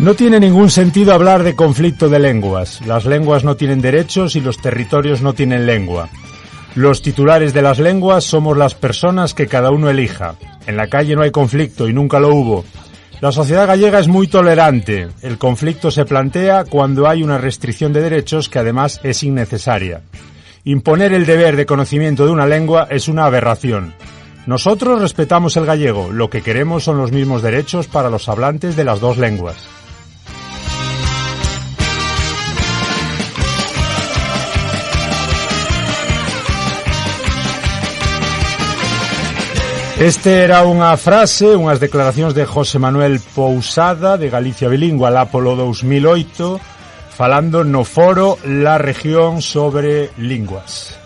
No tiene ningún sentido hablar de conflicto de lenguas. Las lenguas no tienen derechos y los territorios no tienen lengua. Los titulares de las lenguas somos las personas que cada uno elija. En la calle no hay conflicto y nunca lo hubo. La sociedad gallega es muy tolerante. El conflicto se plantea cuando hay una restricción de derechos que además es innecesaria. Imponer el deber de conocimiento de una lengua es una aberración. Nosotros respetamos el gallego. Lo que queremos son los mismos derechos para los hablantes de las dos lenguas. Este era unha frase, unhas declaracións de José Manuel Pousada, de Galicia Bilingüe, alá polo 2008, falando no foro La Región sobre linguas.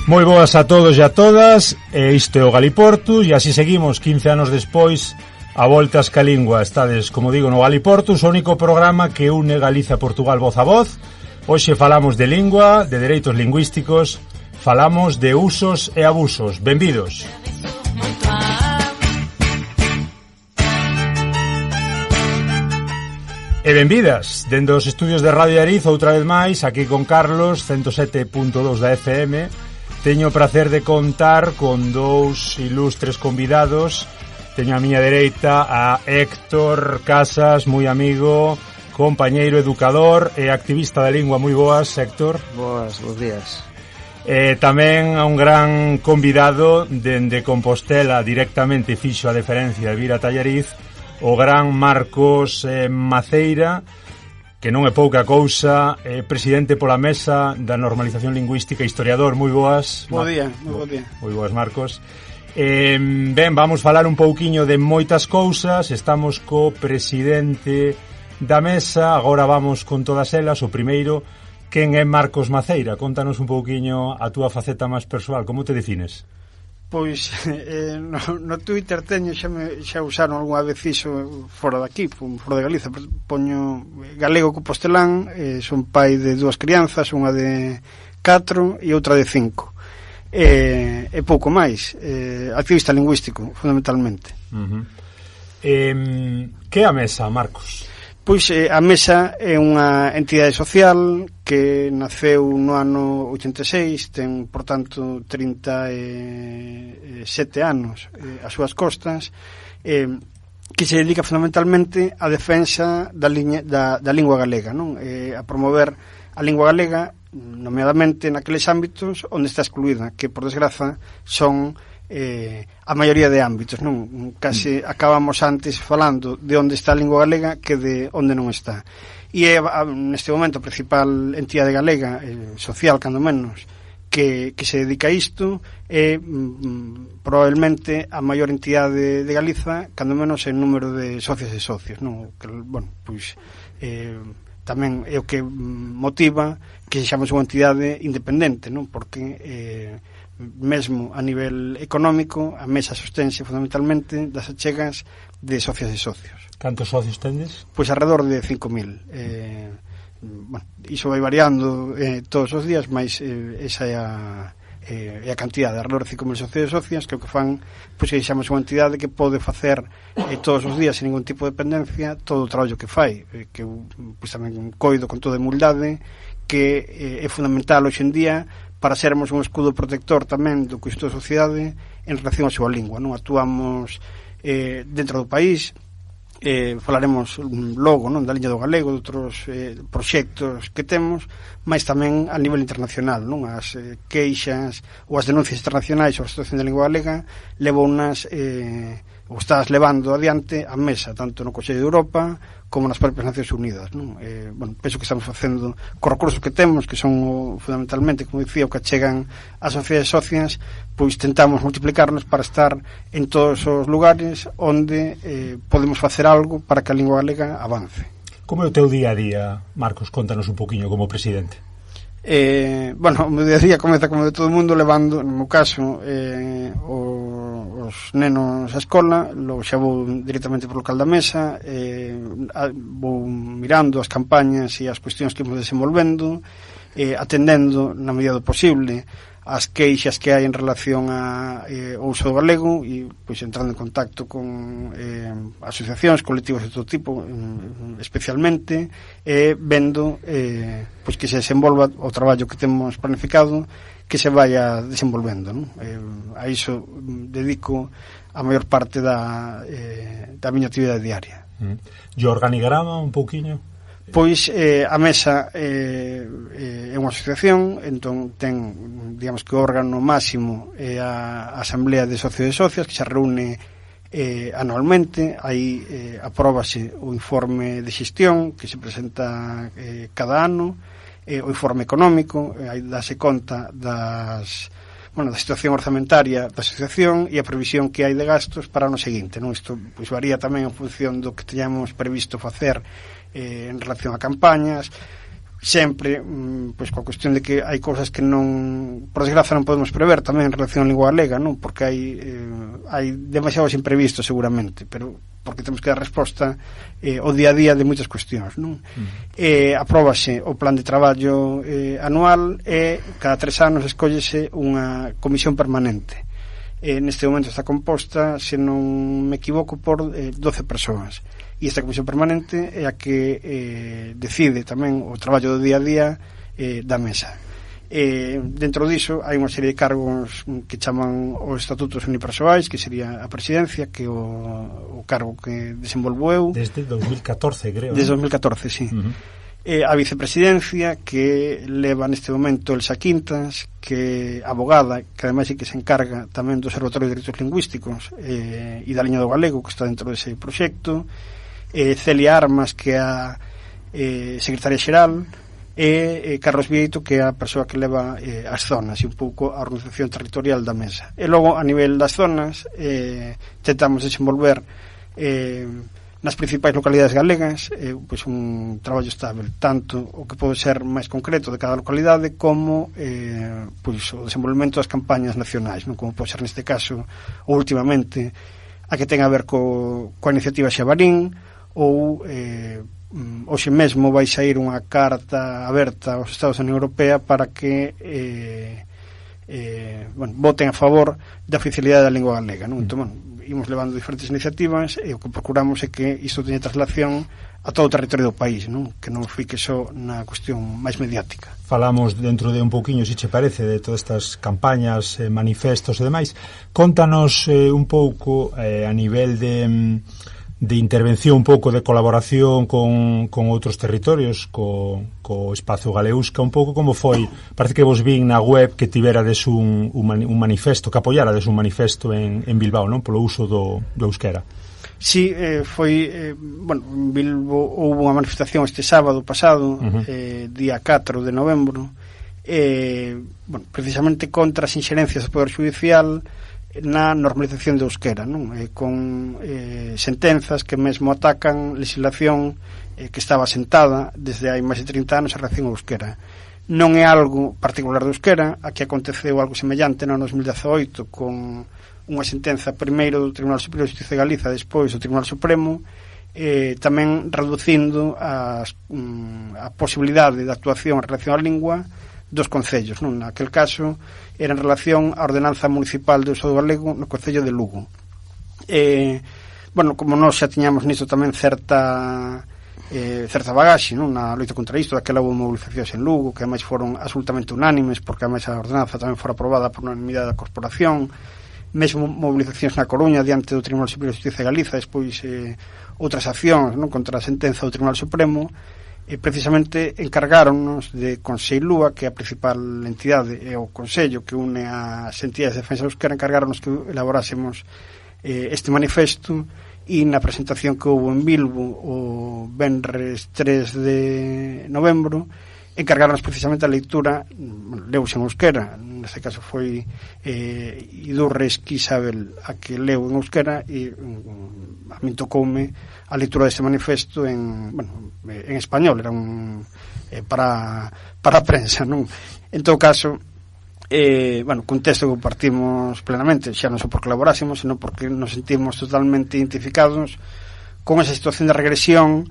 Moi boas a todos e a todas, isto é o Galiportus, e así seguimos 15 anos despois a voltas ca lingua. Estades, como digo, no Galiportus, o único programa que une Galicia e Portugal voz a voz. Hoxe falamos de lingua, de dereitos lingüísticos, falamos de usos e abusos. Benvidos. E benvidas, dende os estudios de Radio Ariz, outra vez máis, aquí con Carlos, 107.2 da FM. Teño o prazer de contar con dous ilustres convidados. Teño a miña dereita a Héctor Casas, moi amigo, compañeiro, educador e activista da lingua. Moi boas, Héctor. Boas, bons días. Tamén a un gran convidado dende Compostela, directamente fixo a deferencia de vir a Tallariz, o gran Marcos Maceira, que non é pouca cousa, presidente pola Mesa da Normalización Lingüística, historiador. Moi boas. Bo día, moi bo día. Moi boas, Marcos. Ben, vamos falar un pouquiño de moitas cousas. Estamos co presidente da Mesa. Agora vamos con todas elas. O primeiro, quen é Marcos Maceira? Contanos un pouquiño a túa faceta máis persoal. Como te defines? Pois no Twitter teño, xa usaron algunha vez iso fora daqui, fora de Galiza. Poño galego compostelán, son pai de dúas crianzas, unha de 4 e outra de 5. E pouco máis, activista lingüístico, fundamentalmente. Que é a Mesa, Marcos? Pois a Mesa é unha entidade social que naceu no ano 86, ten, por tanto, 37 anos as súas costas, que se dedica fundamentalmente á defensa da lingua galega, non? A promover a lingua galega, nomeadamente naqueles ámbitos onde está excluída, que por desgraza son a maioría de ámbitos, non? Case acabamos antes falando de onde está a lingua galega que de onde non está. E é neste momento a principal entidade galega, social cando menos, que se dedica a isto, é probablemente a maior entidade de Galiza, cando menos en número de socios e socios, non? Que, bueno, pois tamén é o que motiva que sexamos unha entidade independente, non? Porque mesmo a nivel económico a Mesa sostense fundamentalmente das achegas de socias e socios. Cantos socios tendes? Pois alrededor de 5.000. Bueno, iso vai variando todos os días, mas esa é a cantidade, alrededor de 5.000 socios e socias, que o que fan, pois que xamos unha entidade que pode facer todos os días, sin ningún tipo de dependencia, todo o traballo que fai, que pois tamén coido con toda a humildade, que é fundamental hoxe en día para sermos un escudo protector tamén do custo da sociedade en relación á súa lingua, non? Actuamos dentro do país, falaremos logo, non, da liña do galego, de outros proxectos que temos, mas tamén a nivel internacional, non? As queixas ou as denuncias internacionais sobre a situación da lingua galega levounas ou estás levando adiante a Mesa, tanto no Consello de Europa como nas propias Nacións Unidas, non? Bueno, penso que estamos facendo cos recursos que temos, que son fundamentalmente, como dicía, o que chegan ás sociedades socias, pois tentamos multiplicarnos para estar en todos os lugares onde podemos facer algo para que a lingua galega avance. Como é o teu día a día, Marcos? Contanos un poquinho como presidente. Bueno, o meu día a día comeza como de todo o mundo, levando, no meu caso, os nenos á escola, logo xa vou directamente por local da Mesa, vou mirando as campañas e as cuestións que imos desenvolvendo, atendendo na medida do posible as queixas que hai en relación ao uso do galego e pois entrando en contacto con asociacións, colectivos de todo tipo, especialmente vendo pois que se desenvolva o traballo que temos planificado, que se vaya desenvolvendo, non? A iso dedico a maior parte da miña actividade diaria. E o organigrama un pouquiño? Pois a Mesa é unha asociación, entón ten, digamos que o órgano máximo é a Asamblea de Socios e Socias, que se reúne anualmente. Aí apróbase o informe de xestión que se presenta cada ano, o informe económico, aí dase conta da situación orzamentaria da asociación e a previsión que hai de gastos para o ano seguinte, non? Isto pois varía tamén en función do que teñamos previsto facer en relación a campañas, sempre pois coa cuestión de que hai cousas que non, por desgraza, non podemos prever tamén en relación á lingua galega, non? Porque hai demasiados imprevistos seguramente, pero porque temos que dar resposta ao día a día de moitas cuestións, non? Apróbase o plan de traballo anual e cada 3 anos escóllese unha comisión permanente. Neste momento está composta, se non me equivoco, por 12 persoas. E esta comisión permanente é a que decide tamén o traballo do día a día da Mesa. Dentro diso hai unha serie de cargos que chaman os estatutos unipersoais, que sería a presidencia, que é o cargo que desenvolvo eu desde 2014, creo. Desde 2014, sí. A vicepresidencia, que leva neste momento Elsa Quintas, que é abogada, que ademais é que se encarga tamén do Observatorio de Dereitos Lingüísticos e da liña do galego, que está dentro dese proxecto. Celia Armas, que é a secretaria xeral, e Carlos Vieito, que é a persoa que leva as zonas e un pouco a organización territorial da Mesa. E logo, a nivel das zonas, tentamos desenvolver nas principais localidades galegas pois un traballo estável, tanto o que pode ser máis concreto de cada localidade como pois o desenvolvemento das campañas nacionais, non? Como pode ser neste caso ou últimamente a que ten a ver coa iniciativa Xabarín, ou hoxe mesmo vai sair unha carta aberta aos Estados da Unión Europea para que voten a favor da oficialidade da lingua galega, non? Entón, imos levando diferentes iniciativas e o que procuramos é que isto teña traslación a todo o territorio do país, non? Que non fique só na cuestión máis mediática. Falamos dentro de un pouquiño, se che parece, de todas estas campañas, manifestos e demais. Contanos un pouco a nivel de intervención, un pouco de colaboración con outros territorios, co Espazo Galeusca, un pouco como foi. Parece que vos vin na web que tiverades un manifesto, que apoyarades un manifesto en Bilbao, non? Polo uso do euskera. Sí, foi, en Bilbo houve unha manifestación este sábado pasado, día 4 de novembro, precisamente contra as inxerencias do Poder Judicial na normalización do euskera, non? Con sentenzas que mesmo atacan legislación que estaba sentada desde hai máis de 30 anos en relación ao euskera. Non é algo particular do euskera, aquí aconteceu algo semellante no 2018 con unha sentenza primeiro do Tribunal Superior de Justicia de Galiza, despois do Tribunal Supremo, tamén reducindo a posibilidade de actuación en relación á lingua dos concellos, non? Naquel caso era en relación á ordenanza municipal de uso do galego no concello de Lugo. Como nós xa tiñamos nisto tamén certa bagaxe, non? Na loita contra isto, daquela houve movilizacións en Lugo que ademais foron absolutamente unánimes, porque ademais a ordenanza tamén fora aprobada por unanimidade da corporación, mesmo movilizacións na Coruña diante do Tribunal Superior de Justicia de Galiza, despois outras accións, non? Contra a sentenza do Tribunal Supremo. Precisamente encargáronnos de Conselúa, que é a principal entidade, é o Consello que une as entidades de defensa euskera, encargáronnos que elaborásemos este manifesto, e na presentación que houve en Bilbo o venres 3 de novembro encargáronnos precisamente a leitura, leuse en euskera, neste caso foi Idurres Isabel a que leu en euskera, e a min tocoume a leitura deste manifesto en español, era para a prensa, non? En todo caso, cun texto que compartimos plenamente, xa non só porque colaborásemos, senón porque nos sentimos totalmente identificados con esa situación de regresión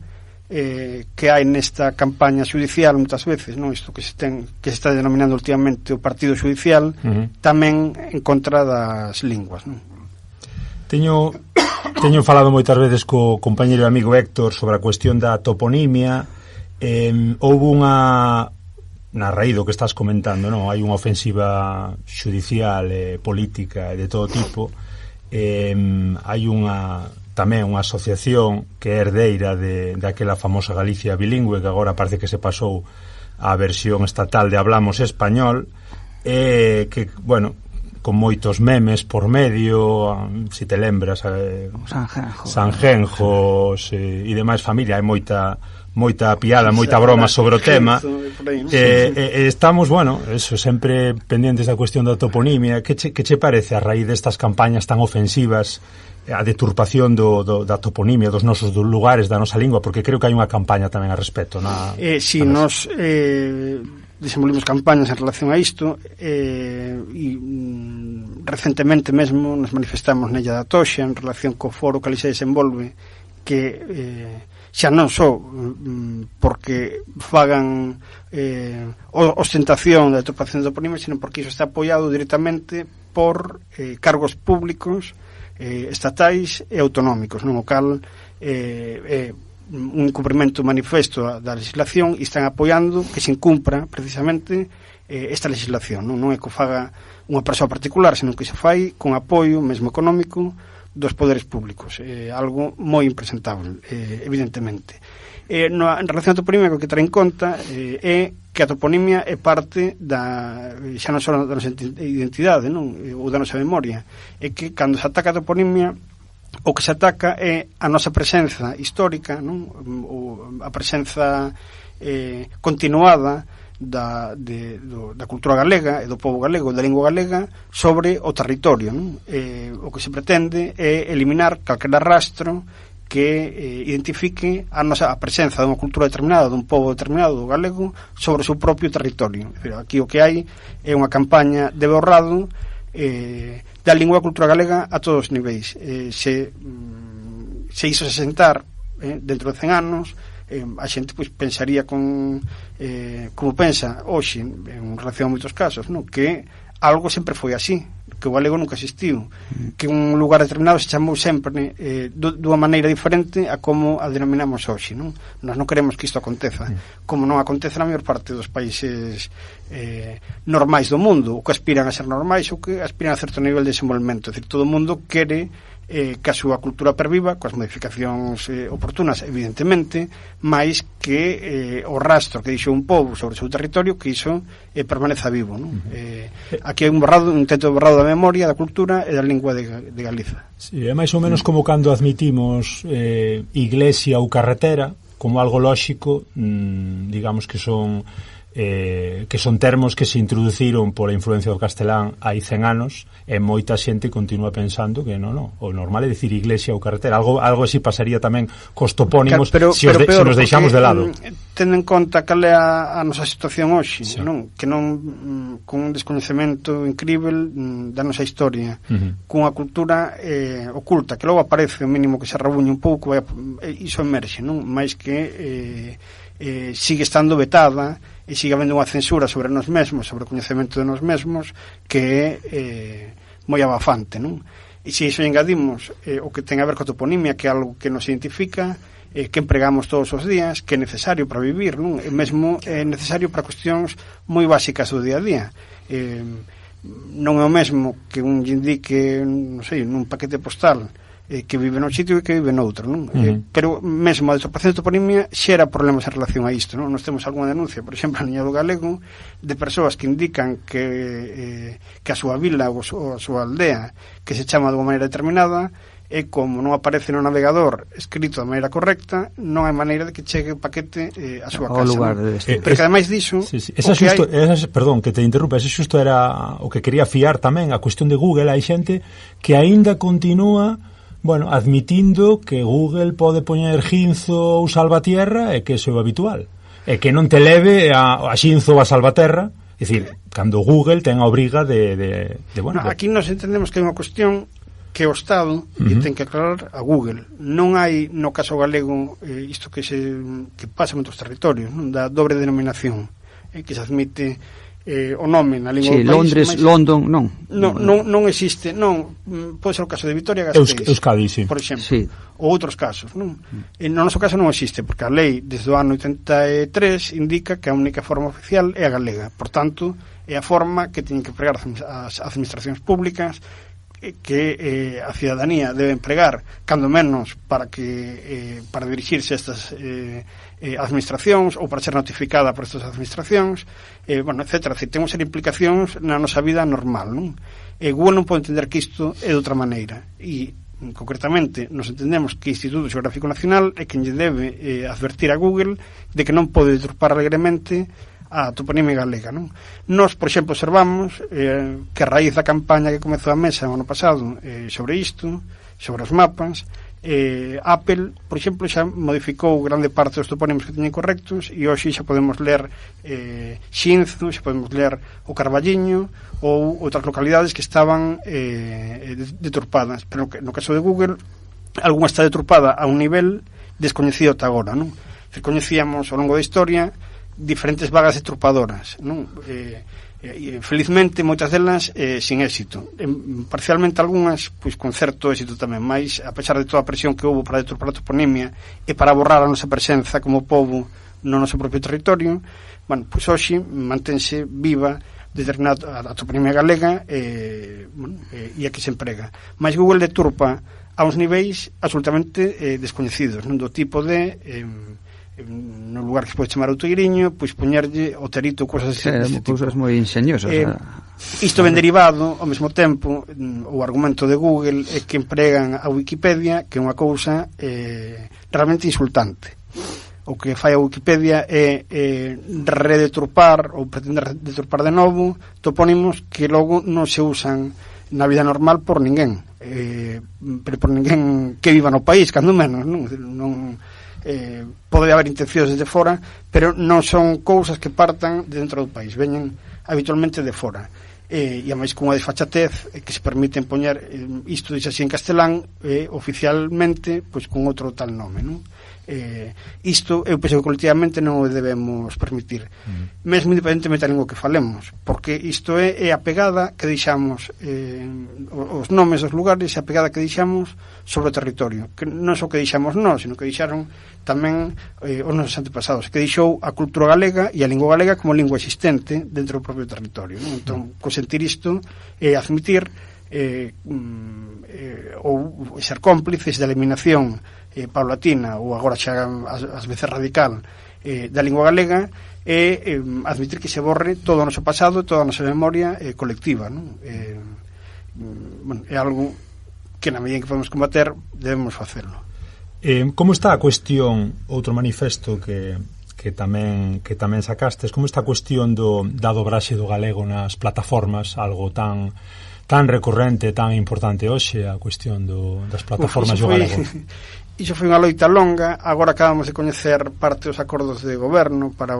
que hai nesta campaña xudicial moitas veces, non, isto que se está denominando últimamente o partido xudicial, tamén en contra das linguas, non? Teño falado moitas veces co compañeiro e amigo Héctor sobre a cuestión da toponimia. Houve unha, na raíz do que estás comentando, non? Hai unha ofensiva xudicial, política e de todo tipo. Hai tamén unha asociación que é herdeira daquela famosa Galicia bilingüe, que agora parece que se pasou á versión estatal de Hablamos Español, que, bueno, con moitos memes por medio, se te lembras, Sanjenjos e demais familia, hai moita piada, moita broma sobre o tema. Estamos, bueno, eso, sempre pendientes da cuestión da toponimia. Que che parece a raíz destas campañas tan ofensivas a deturpación da toponimia dos nosos lugares, da nosa lingua? Porque creo que hai unha campaña tamén a respecto. Si, nos desenvolvimos campañas en relación a isto, e recentemente mesmo nos manifestamos nella da Toxa en relación co foro que ali se desenvolve, que xa non só porque fagan ostentación da deturpación da toponimia, sino porque iso está apoiado directamente por cargos públicos estatais e autonómicos, non? O cal un incumprimento manifesto da legislación e están apoiando que se incumpra precisamente esta legislación, non é que o faga unha persoa particular, senón que se fai con apoio mesmo económico dos poderes públicos, algo moi impresentable, evidentemente. En relación á toponimia, o que trae en conta é que a toponimia é parte xa non só da nosa identidade, non? Ou da nosa memoria, é que cando se ataca a toponimia, o que se ataca é a nosa presenza histórica, non? A presenza continuada da cultura galega e do pobo galego, da lingua galega sobre o territorio, non? O que se pretende é eliminar calquera rastro que identifique a presenza dunha cultura determinada, dun pobo determinado, do galego, sobre o seu propio territorio. Pero aquí o que hai é unha campaña de borrado da lingua e cultura galega a todos os niveis. Se iso se sentar dentro de 100 anos, a xente pois pensaría como pensa hoxe en relación a moitos casos, non? Que algo sempre foi así, que o galego nunca existiu, que un lugar determinado se chamou sempre dunha maneira diferente a como a denominamos hoxe, non? Nós non queremos que isto aconteza, como non acontece na maior parte dos países normais do mundo, ou que aspiran a ser normais ou que aspiran a certo nivel de desenvolvemento. É dicir, todo o mundo quere que a súa cultura perviva, coas modificacións oportunas, evidentemente, máis que o rastro que deixou un pobo sobre o seu territorio, que iso permaneza vivo, non? Aquí hai un intento de borrado da memoria, da cultura e da lingua de Galiza. Sí, é máis ou menos como cando admitimos iglesia ou carretera como algo lóxico, digamos que son termos que se introduciron pola influencia do castelán hai 100 anos e moita xente continúa pensando que non, o normal é dicir iglesia ou carretera, algo así pasaría tamén cos topónimos, se nos deixamos de lado. Tendo en conta cal é a nosa situación hoxe, sí, non? Que non, con un descoñecemento incrível da nosa historia, cunha cultura oculta, que logo aparece o mínimo que se rabuñe un pouco, iso emerxe, non? Mais que sigue estando vetada e sigue habendo unha censura sobre nós mesmos, sobre o coñecemento de nós mesmos, que é moi abafante, non? E se iso engadimos o que ten a ver coa toponimia, que é algo que nos identifica, que empregamos todos os días, que é necesario para vivir, non? E mesmo é necesario para cuestións moi básicas do día a día. Non é o mesmo que un indique, non sei, nun paquete postal que vive nun sitio e que vive noutro, non? Pero mesmo a deturpación de toponimia xera problemas en relación a isto, non? Nós temos algunha denuncia, por exemplo, a Niña do Galego, de persoas que indican que a súa vila ou a súa aldea, que se chama de unha maneira determinada, e como non aparece no navegador escrito da maneira correcta, non hai maneira de que chegue o paquete a súa casa, pero que ademais diso perdón, que te interrumpa, ese xusto era o que quería fiar tamén, a cuestión de Google. Hai xente que aínda continúa admitindo que Google pode poñer Xinzo ou Salvatierra e que iso é o habitual, e que non te leve a Xinzo ou a Salvaterra. É dicir, cando Google ten a obriga de aquí nos entendemos que é unha cuestión que o Estado ten que aclarar a Google. Non hai, no caso galego, isto que pasa en outros territorios, non? Da dobre denominación, que se admite o nome na lingua do país. Londres, London, non. Non existe, non. Pode ser o caso de Vitoria-Gasteiz, Euskadi, sí, por exemplo, sí. ou outros casos, non? No noso caso non existe, porque a lei desde o ano 83 indica que a única forma oficial é a galega. Por tanto, é a forma que teñen que empregar as administracións públicas, que a cidadanía debe empregar, cando menos para dirixirse a estas administracións ou para ser notificada por estas administracións, etc. Temos ser implicacións na nosa vida normal, non? Google non pode entender que isto é de outra maneira, e concretamente nos entendemos que o Instituto Xeográfico Nacional é quen lle debe advertir a Google de que non pode deturpar alegremente a toponimia galega, non? Nós, por exemplo, observamos que a raíz da campaña que comezou a Mesa o ano pasado sobre isto, sobre os mapas, Apple, por exemplo, xa modificou grande parte dos topónimos que teñen correctos, e hoxe xa podemos ler Xinzo, xa podemos ler o Carballiño ou outras localidades que estaban deturpadas, pero no caso de Google algunha está deturpada a un nivel descoñecido ata agora, non? Coñecíamos ao longo da historia diferentes vagas deturpadoras, non? Felizmente moitas delas sin éxito, parcialmente algunhas pois con certo éxito tamén, mas a pesar de toda a presión que houve para deturpar a toponimia e para borrar a nosa presenza como pobo no noso propio territorio, pois hoxe mantense viva determinada a toponimia galega e a que se emprega, mas Google deturpa a uns niveis absolutamente descoñecidos, non? Do tipo de no lugar que se pode chamar Outeiriño, pois poñerlle o terito, cousas deste tipo. Cousas moi inxeniosas. Isto ben derivado, ao mesmo tempo, o argumento de Google é que empregan a Wikipedia, que é unha cousa realmente insultante. O que fai a Wikipedia é redeturpar ou pretender deturpar de novo topónimos que logo non se usan na vida normal por ninguén, pero por ninguén que viva no país, cando menos, non pode haber intencións desde fora, pero non son cousas que partan de dentro do país, veñen habitualmente de fora, e a máis cunha desfachatez que se permiten poñer isto dixe así en castelán oficialmente pois con outro tal nome, non? Isto eu penso que colectivamente non o debemos permitir, mesmo independentemente da lingua que falemos, porque isto é a pegada que deixamos os nomes dos lugares, a pegada que deixamos sobre o territorio, que non só que deixamos nós, sino que deixaron tamén os nosos antepasados, que deixou a cultura galega e a lingua galega como lingua existente dentro do propio territorio, non? Entón, consentir isto é admitir ou ser cómplices da eliminación paulatina ou agora xa ás veces radical da lingua galega e admitir que se borre todo o noso pasado, toda a nosa memoria colectiva, non? É algo que na medida que podemos combater debemos facelo. Como está a cuestión, outro manifesto que tamén sacastes, como está a cuestión da dobraxe do galego nas plataformas, algo tan recurrente, tan importante hoxe, a cuestión das plataformas do galego? Iso foi unha loita longa. Agora acabamos de coñecer parte dos acordos de goberno para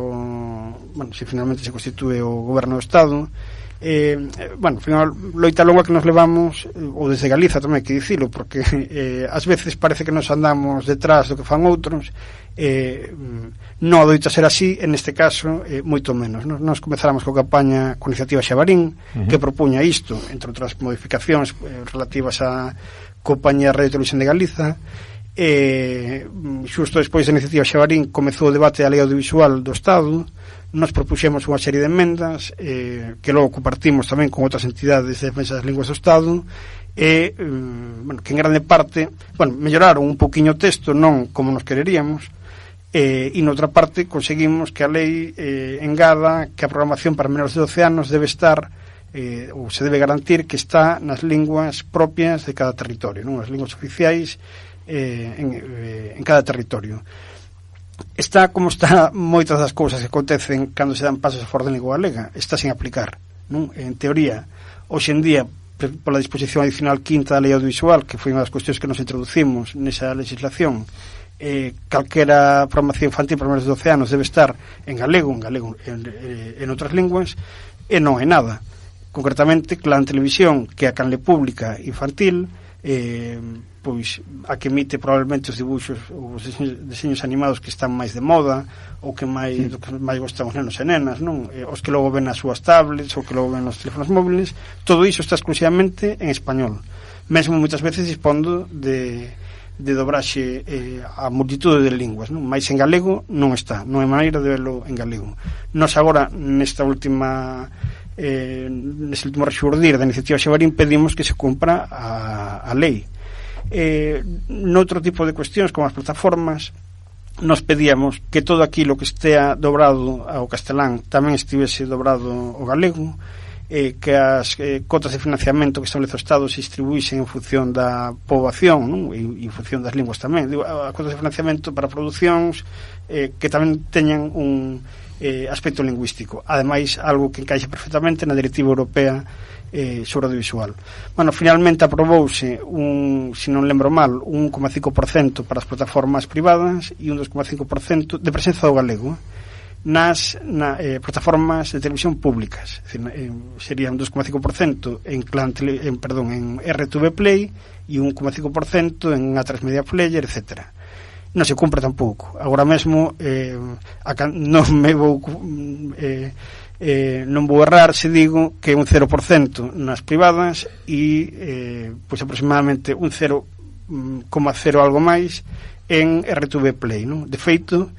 se finalmente se constitúe o goberno do Estado. Foi unha loita longa que nos levamos, ou desde Galiza tamén, que dicilo, porque ás veces parece que nos andamos detrás do que fan outros. Non adoita ser así, en este caso moito menos. Nos comezáramos coa campaña, con iniciativa Xabarín, que propuña isto, entre outras modificacións relativas á Compañía de Radio e Televisión de Galiza. Xusto despois da iniciativa Xabarín comezou o debate da lei audiovisual do Estado. Nos propuxemos unha serie de emendas que logo compartimos tamén con outras entidades de defensa das linguas do Estado e que en grande parte melloraron un pouquiño o texto, non como nos quereríamos, e noutra parte conseguimos que a lei engada que a programación para menores de 12 anos debe estar ou se debe garantir que está nas linguas propias de cada territorio, non? As linguas oficiais en cada territorio. Está como está moitas das cousas que acontecen cando se dan pasos a fora da lingua galega, está sin aplicar, non? En teoría, hoxe en día, pola disposición adicional quinta da lei audiovisual, que foi unha das cuestións que nos introducimos nesa legislación, calquera programación infantil para menores de 12 anos debe estar en galego en outras linguas, e non é nada. Concretamente, Clan Televisión, que é a canle pública infantil, pois a que emite probablemente os dibuixos, os deseños animados que están máis de moda, ou que máis gostan os nenos e nenas, non? Os que logo ven nas súas tablets, ou que logo ven nos teléfonos móviles, todo iso está exclusivamente en español, mesmo moitas veces dispondo de dobraxe a multitude de linguas, non? Mais en galego non está, non hai maneira de verlo en galego. Nos agora, neste último rexurdir da iniciativa Xabarín, pedimos que se cumpra a lei. Noutro tipo de cuestións, como as plataformas, nos pedíamos que todo aquilo que estea dobrado ao castelán tamén estivese dobrado ao galego, que as cotas de financiamento que establece o Estado se distribuísen en función da poboación, non? E en función das linguas tamén. A cotas de financiamento para producións que tamén teñan un aspecto lingüístico, ademais algo que encaixa perfectamente na Directiva Europea sobre audiovisual. Bueno, finalmente aprobouse se non lembro mal, 1,5% para as plataformas privadas e un 2,5% de presenza do galego nas plataformas de televisión públicas. Sería un 2,5% en RTV Play e un 1,5% en A3 Media Player, etc. Non se cumpre tampouco. Agora mesmo non vou errar se digo que un 0% nas privadas e pois aproximadamente un 0,0 algo máis en RTV Play, non? De feito,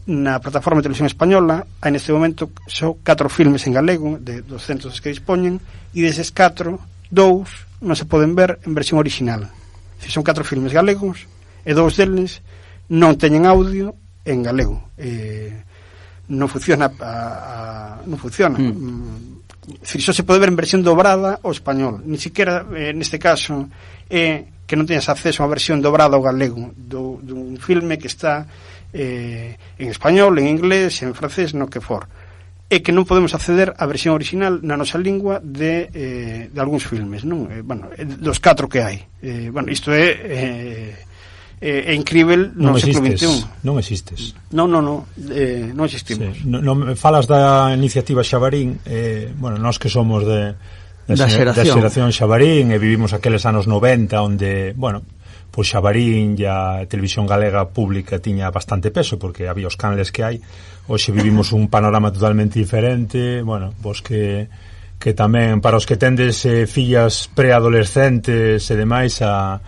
na plataforma de televisión española hai neste momento só 4 filmes en galego de 200 que dispoñen, e deses 4, 2 non se poden ver en versión original. Son 4 filmes galegos e 2 deles non teñen audio en galego. Non funciona só se pode ver en versión dobrada ao español. Ni siquiera neste caso que non teñas acceso a unha versión dobrada ao galego dun filme que está en español, en inglés, en francés, no que for. É que non podemos acceder á versión original na nosa lingua de algúns filmes, non? Dos 4 que hai. Isto é incrível no século XXI. Non existes. Non existimos. Sí. Non falas da iniciativa Xabarín, nós que somos da xeración Xabarín e vivimos aqueles anos 90 onde, pois Xabarín e a televisión galega pública tiña bastante peso porque había os canles que hai. Hoxe vivimos un panorama totalmente diferente, vos que tamén para os que tendes fillas preadolescentes e demais a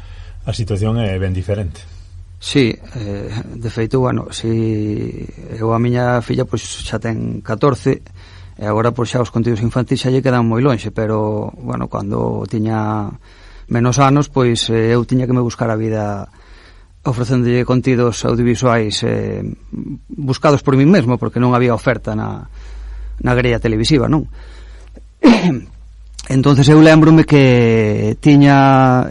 situación é ben diferente. Sí, de feito, eu a miña filla pois xa ten 14 e agora pois xa os contidos infantis xa lle quedan moi lonxe, pero cando tiña menos anos, pois eu tiña que me buscar a vida ofrecéndolle contidos audiovisuais buscados por min mesmo, porque non había oferta na grella televisiva, non? Entonces eu lembrome que tiña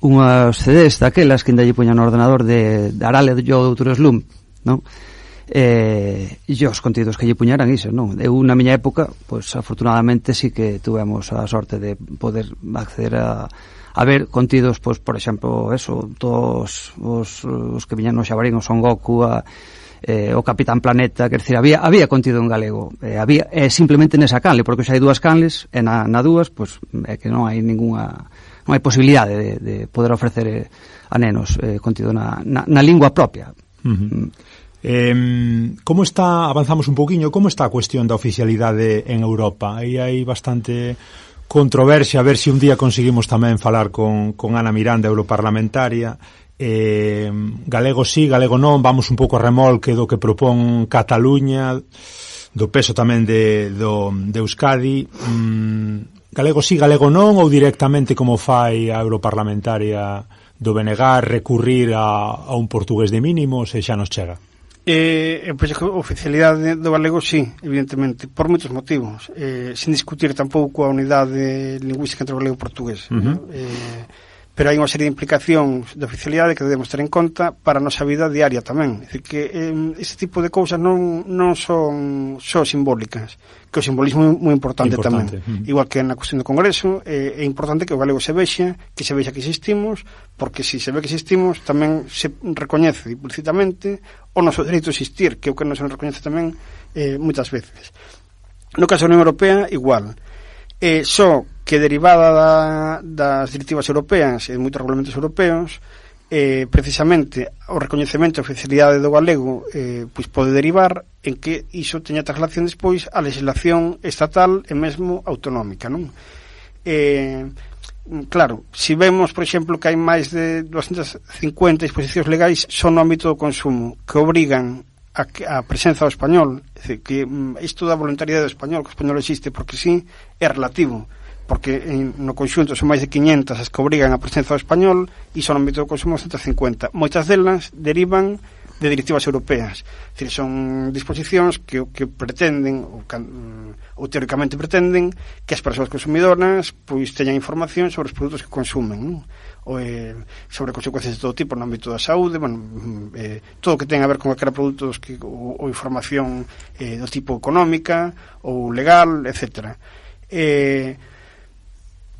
unhas CDs daquelas que ainda lle puña no ordenador de Arale e o Doutor Slump, non? E os contidos que lle puñaran iso, non? Eu na miña época, pois afortunadamente sí que tuvemos a sorte de poder acceder a ver contidos, pois por exemplo, todos os que viñan no Xabarín, o Son Goku, o Capitán Planeta, quer dizer, había contido en galego, había simplemente nesa canle, porque xa hai 2 canles e na 2, pois é que non hai non hai posibilidade de poder ofrecer a nenos contido na lingua propia. Como está, avanzamos un poquinho, como está a cuestión da oficialidade en Europa? Aí hai bastante controversia, a ver se un día conseguimos tamén falar con Ana Miranda, europarlamentaria. Galego sí, galego non, vamos un pouco a remolque do que propón Cataluña, do peso tamén de Euskadi. Galego sí, galego non, ou directamente como fai a europarlamentaria do BNG recurrir a un portugués de mínimos e xa nos chega? Pois a oficialidade do galego sí, evidentemente, por moitos motivos, sin discutir tampouco a unidade lingüística entre o galego e o portugués. Pero hai unha serie de implicacións de oficialidade que debemos ter en conta para a nosa vida diaria tamén. É dicir, que este tipo de cousas non son só simbólicas, que o simbolismo é moi importante tamén. Igual que na cuestión do Congreso, é importante que o galego se vexa que existimos, porque se ve que existimos tamén se recoñece implicitamente o noso dereito a existir, que é o que non se nos recoñece tamén moitas veces. No caso da Unión Europea, igual. Só que derivada das directivas europeas e de moitos regulamentos europeos, precisamente o recoñecemento e oficialidade do galego pois pode derivar en que iso teña traslación despois á legislación estatal e mesmo autonómica, non? Claro, se vemos, por exemplo, que hai máis de 250 disposicións legais só no ámbito do consumo que obrigan a presenza do español, é dicir, que isto da voluntariedade do español, que o español existe porque sí, é relativo, porque no conxunto son máis de 500 as que obrigan a presenza do español e só no ámbito do consumo 150. Moitas delas derivan de directivas europeas, é dicir, son disposicións que pretenden ou teóricamente pretenden que as persoas consumidoras pois teñan información sobre os produtos que consumen, non? Sobre consecuencias de todo tipo no ámbito da saúde, todo o que ten a ver con calquera produtos ou información do tipo económica ou legal, etc.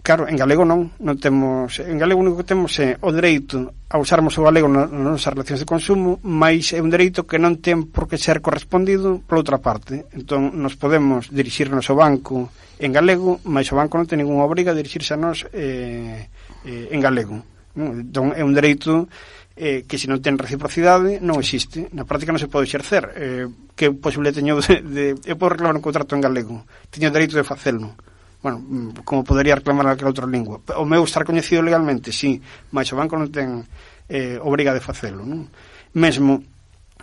Claro, en galego non temos, en galego o único que temos é o dereito a usarmos o galego nas nosas relacións de consumo, mas é un dereito que non ten por que ser correspondido por outra parte. Entón, nos podemos dirixirnos ao banco en galego, mas o banco non ten ninguna obriga a dirixirse a nós en galego. Entón, é un dereito que se non ten reciprocidade non existe, na práctica non se pode exercer. Que posibilidade teño eu podo reclamar un contrato en galego, teño o dereito de facelo, como podería reclamar aquela outra lingua. O meu está recoñecido legalmente, sí, mas o banco non ten obriga de facelo, non? Mesmo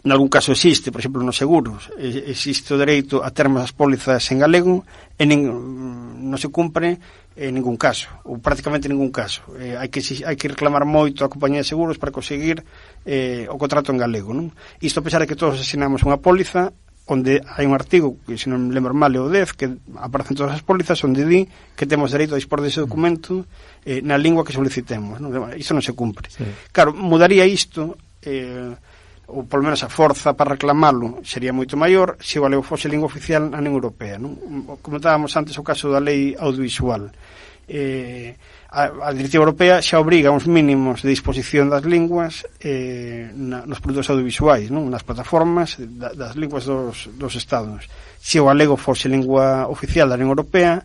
nalgún caso existe, por exemplo, nos seguros, existe o dereito a termos as pólizas en galego e non se cumpre en ningún caso, ou prácticamente en ningún caso. Hai que reclamar moito a compañía de seguros para conseguir o contrato en galego, non? Isto a pesar de que todos asinamos unha póliza onde hai un artigo, que se non me lembro mal é o 10, que aparecen todas as pólizas onde di que temos dereito a dispor dese documento na lingua que solicitemos, non? Isto non se cumpre. Sí. Claro, mudaría isto, ou polo menos a forza para reclamalo sería moito maior se o galego fose lingua oficial na Unión Europea, non? Comentábamos antes o caso da lei audiovisual. A Directiva Europea xa obriga uns mínimos de disposición das linguas nos produtos audiovisuais, non? Nas plataformas das linguas dos estados. Se o galego fose lingua oficial da Unión Europea,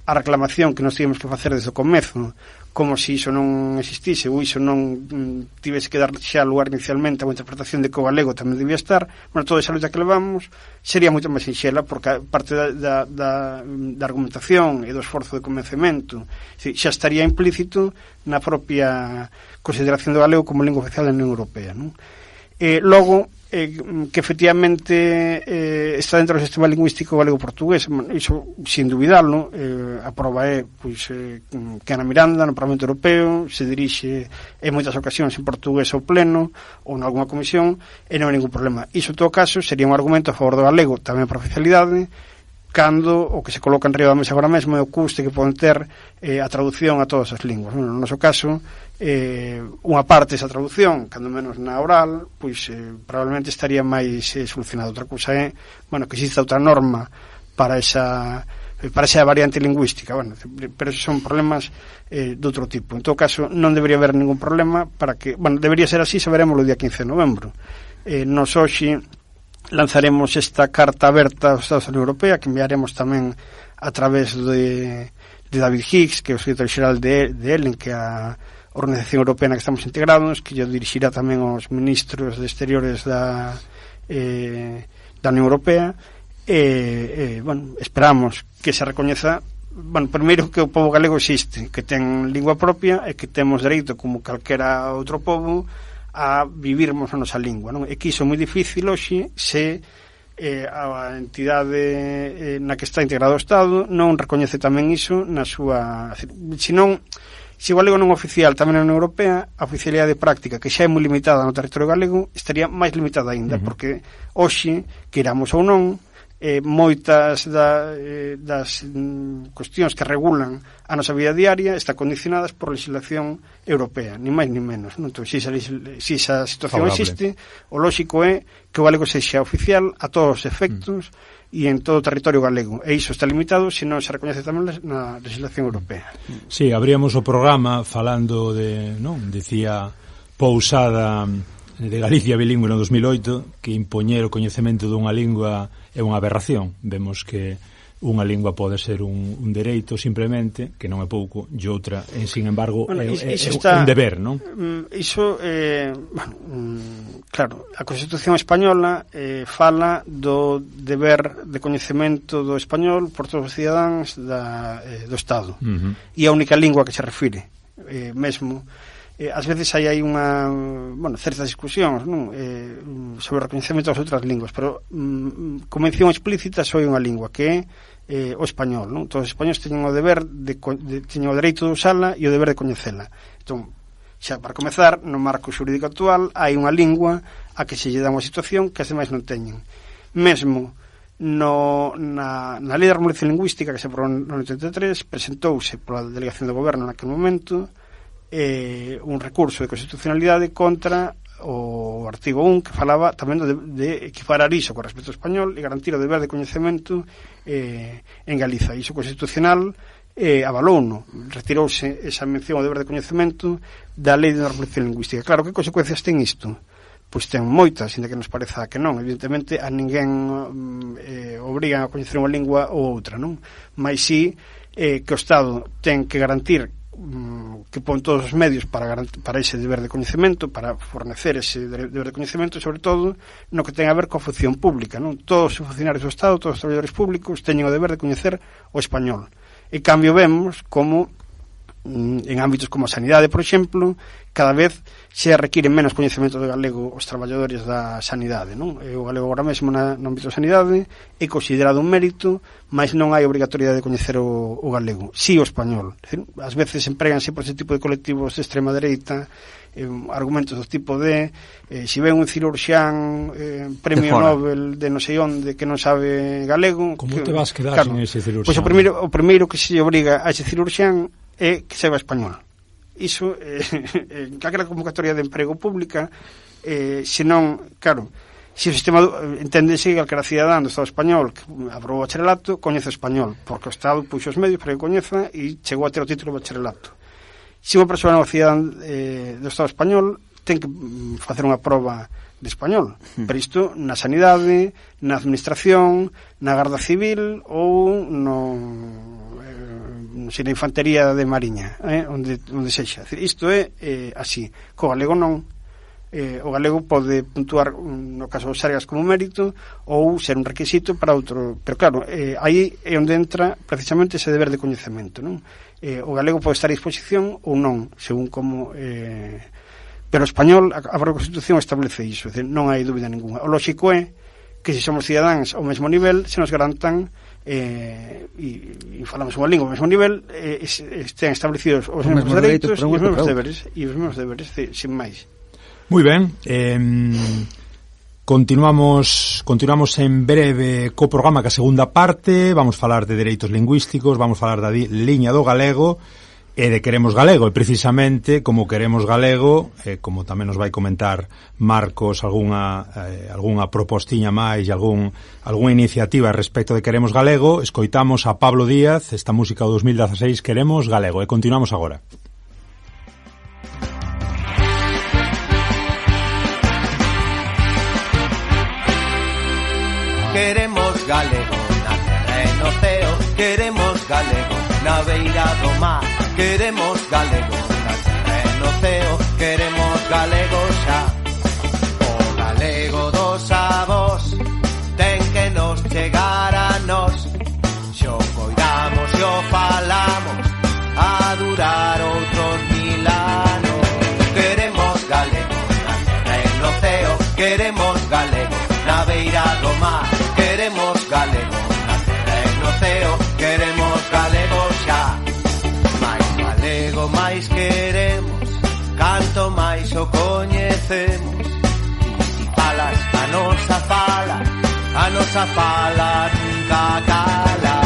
a reclamación que nos tivemos que facer desde o comezo, como se iso non existise ou iso non tivese que dar xa lugar inicialmente a unha interpretación de que o galego tamén debía estar, toda esa luta que levamos sería moito máis sinxela, porque parte da argumentación e do esforzo de convencemento xa estaría implícito na propia consideración do galego como lingua oficial da Unión Europea, non? Logo, que efectivamente está dentro do sistema lingüístico galego-portugués, iso sin dubidalo. A prova é que Ana Miranda no Parlamento Europeo se dirixe en moitas ocasións en portugués ao pleno ou en alguna comisión e non hai ningún problema. Iso en todo caso sería un argumento a favor do galego tamén para oficialidade, cando o que se coloca en riba da mesa agora mesmo é o custe que poden ter a traducción a todas as linguas. No noso caso, unha parte desa traducción, cando menos na oral, probablemente estaría máis solucionado. Outra cousa é, que exista outra norma para esa variante lingüística, pero esos son problemas de outro tipo. En todo caso, non debería haber ningún problema para que, debería ser así, saberemos o día 15 de novembro. Nos hoxe lanzaremos esta carta aberta aos Estados da Unión Europea, que enviaremos tamén a través de David Hicks, que é o secretario xeral de ELEN, que é a Organización Europea na que estamos integrados, que lle dirixirá tamén aos ministros de exteriores da Unión Europea. Esperamos que se recoñeza, primeiro, que o pobo galego existe, que ten lingua propia e que temos dereito, como calquera outro pobo, a vivirmos a nosa lingua, non? E que iso é moi difícil hoxe se a entidade na que está integrado o Estado non recoñece tamén iso na súa... Se o galego non oficial tamén na Unión Europea, a oficialidade práctica, que xa é moi limitada no territorio galego, estaría máis limitada aínda, porque hoxe, queiramos ou non, moitas das cuestións que regulan a nosa vida diaria están condicionadas por legislación europea, ni máis ni menos, non? Entón, se esa situación favorable existe, o lóxico é que o galego sexa oficial a todos os efectos e en todo o territorio galego, e iso está limitado se non se recoñece tamén na legislación europea. Sí, abríamos o programa falando decía Pousada de Galicia bilingüe no 2008, que impoñer o coñecemento dunha lingua é unha aberración. Vemos que unha lingua pode ser un dereito simplemente, que non é pouco, e outra, sin embargo, é un deber, non? Iso, claro, a Constitución española fala do deber de coñecemento do español por todos os cidadáns do Estado, e a única lingua que se refire, mesmo ás veces hai unha certas discusións, non? Sobre o reconhecemento das outras linguas, pero convención explícita só hai unha lingua que é o español, non? Todos os españoles teñen o deber teñen o dereito de usala e o deber de coñecela. Entón, xa para comezar, no marco xurídico actual hai unha lingua a que se lle dá unha situación que as demais non teñen. Mesmo na Lei de Armonización Lingüística que se aprobou no 83, presentouse pola delegación do goberno naquele momento un recurso de constitucionalidade contra o artigo 1 que falaba tamén de equiparar iso con respecto ao español e garantir o deber de coñecemento en Galiza. Iso constitucional avalouno, retirouse esa mención ao deber de coñecemento da Lei de Normalización Lingüística. Claro, que consecuencias ten isto? Pois ten moitas, ainda que nos pareza que non. Evidentemente a ninguén obriga a coñecer unha lingua ou outra, non? Mais si que o Estado ten que garantir que pon todos os medios para ese deber de coñecemento, para fornecer ese deber de coñecemento, sobre todo no que ten a ver coa función pública, non? Todos os funcionarios do Estado, todos os traballadores públicos teñen o deber de coñecer o español. En cambio vemos como en ámbitos como a sanidade, por exemplo, cada vez se requiren menos coñecemento do galego os traballadores da sanidade, non? O galego agora mesmo no ámbito da sanidade é considerado un mérito, mas non hai obrigatoriedade de coñecer o galego, si o español. Ás veces empréganse por ese tipo de colectivos de extrema dereita argumentos do tipo de se ven un cirurxián premio Nobel de non sei onde que non sabe galego, como te vas quedar sin ese cirurxián? Pois o primeiro que se obriga a ese cirurxián é que saiba español. Iso en calquera convocatoria de emprego pública, senón, claro, se o sistema enténdese que calquera cidadán do Estado español que aprobou o bacharelato coñece o español, porque o Estado puxo os medios para que coñeza e chegou a ter o título de bacharelato. Se unha persoa non é cidadán do Estado español, ten que facer unha proba de español, pero isto na sanidade, na administración, na Garda Civil ou na infantería de Mariña, onde sexa. Isto é así. Co galego non. O galego pode puntuar no caso dos Sergas como mérito ou ser un requisito para outro, pero claro, aí é onde entra precisamente ese deber de coñecemento, non? O galego pode estar a disposición ou non, según como pero o español, a propia Constitución establece iso, non hai dúbida ninguna. O lógico é que se somos cidadáns ao mesmo nivel, se nos garantan e falamos unha lingua ao mesmo nivel, estén establecidos os mesmos dereitos e os mesmos deberes, sin máis. Moi ben, continuamos en breve co programa, que a segunda parte vamos falar de dereitos lingüísticos, vamos falar da liña do galego e de Queremos Galego, e precisamente como Queremos Galego, como tamén nos vai comentar Marcos algunha propostiña máis e algunha iniciativa respecto de Queremos Galego, escoitamos a Pablo Díaz, esta música do 2016, Queremos Galego, e continuamos agora. Queremos galego na terra e no ceo, queremos galego na beira do mar, queremos galego na terra e no ceo, queremos galego xa. O galego dos avós ten que nos chegar a nós, xo coidamos e o falamos a durar outros 1000 anos. Queremos galego na terra e no ceo, queremos galego na beira do mar, queremos galego na terra e no ceo, queremos galego xa. Mais galego máis queremos, canto máis o coñecemos. Ti falas a nosa fala nunca cala.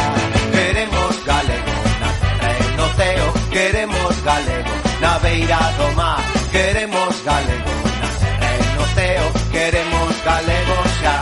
Queremos galego na terra e no ceo, queremos galego na beira do mar, queremos galego na terra e no ceo, queremos galego xa.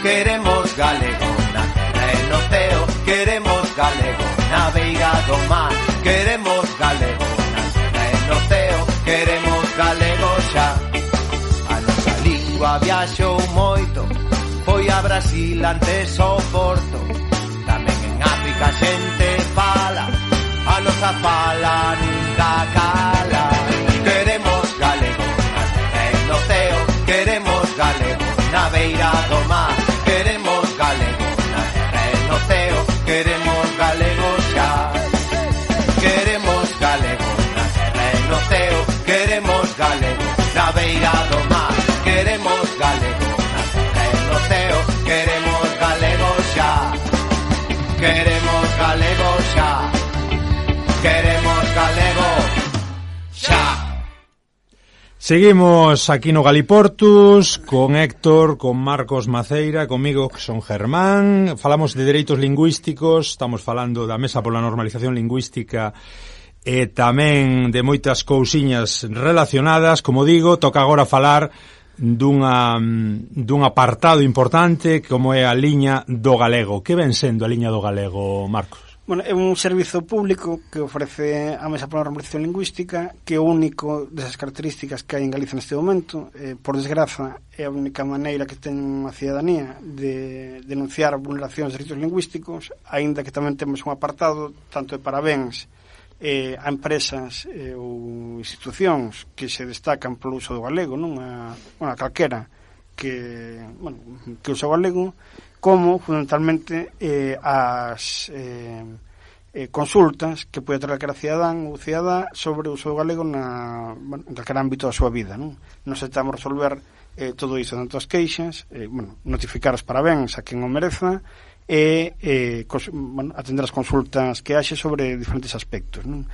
queremos galego na terra e no ceo, queremos galego na beira do mar, queremos galego na terra e no ceo, queremos galego xa. A nosa lingua viaxou moito, foi a Brasil antes ao Porto, tamén en África xente fala, a nosa fala nunca cala. Queremos galego na terra e no ceo, queremos galego na beira do mar, queremos galego na terra e no ceo, queremos galego xa. Queremos galego na terra e no ceo, queremos galego na beira do mar, queremos galego na terra e no ceo, queremos galego xa. Queremos galego xa. Queremos galego xa. Seguimos aquí no Galiportus con Héctor, con Marcos Maceira, comigo que son Germán. Falamos de dereitos lingüísticos, estamos falando da Mesa pola Normalización Lingüística e tamén de moitas cousiñas relacionadas. Como digo, toca agora falar dun apartado importante como é a liña do galego. Que ven sendo a liña do galego, Marcos? Bueno, é un servizo público que ofrece a Mesa pola Normalización Lingüística, que é o único desas características que hai en Galicia neste momento. Por desgraza, é a única maneira que ten a cidadanía de denunciar vulneracións de dereitos lingüísticos, aínda que tamén temos un apartado tanto de parabéns a empresas ou institucións que se destacan polo uso do galego, non a calquera que usa o galego, como fundamentalmente as consultas que pode ter calquera cidadán ou cidadá sobre o uso do galego en calquera ámbito da súa vida, non? Nos tentamos resolver todo iso, tanto as queixas, notificar os parabéns a quen o mereza e atender as consultas que haxe sobre diferentes aspectos, non?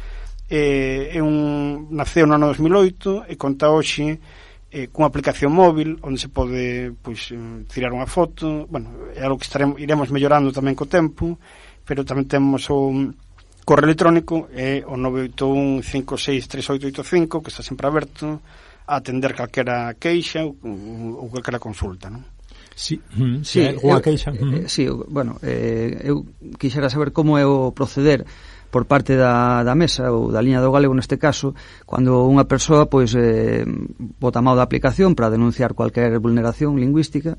Naceu no ano 2008 e conta hoxe cunha aplicación móvil onde se pode tirar unha foto. É algo que iremos mellorando tamén co tempo, pero tamén temos o correo electrónico o 981563885 que está sempre aberto a atender calquera queixa ou calquera consulta, non? Sí, unha queixa. Eu quixera saber como é o proceder por parte da mesa ou da liña do galego neste caso, cando unha persoa bota a mão da aplicación para denunciar cualquier vulneración lingüística,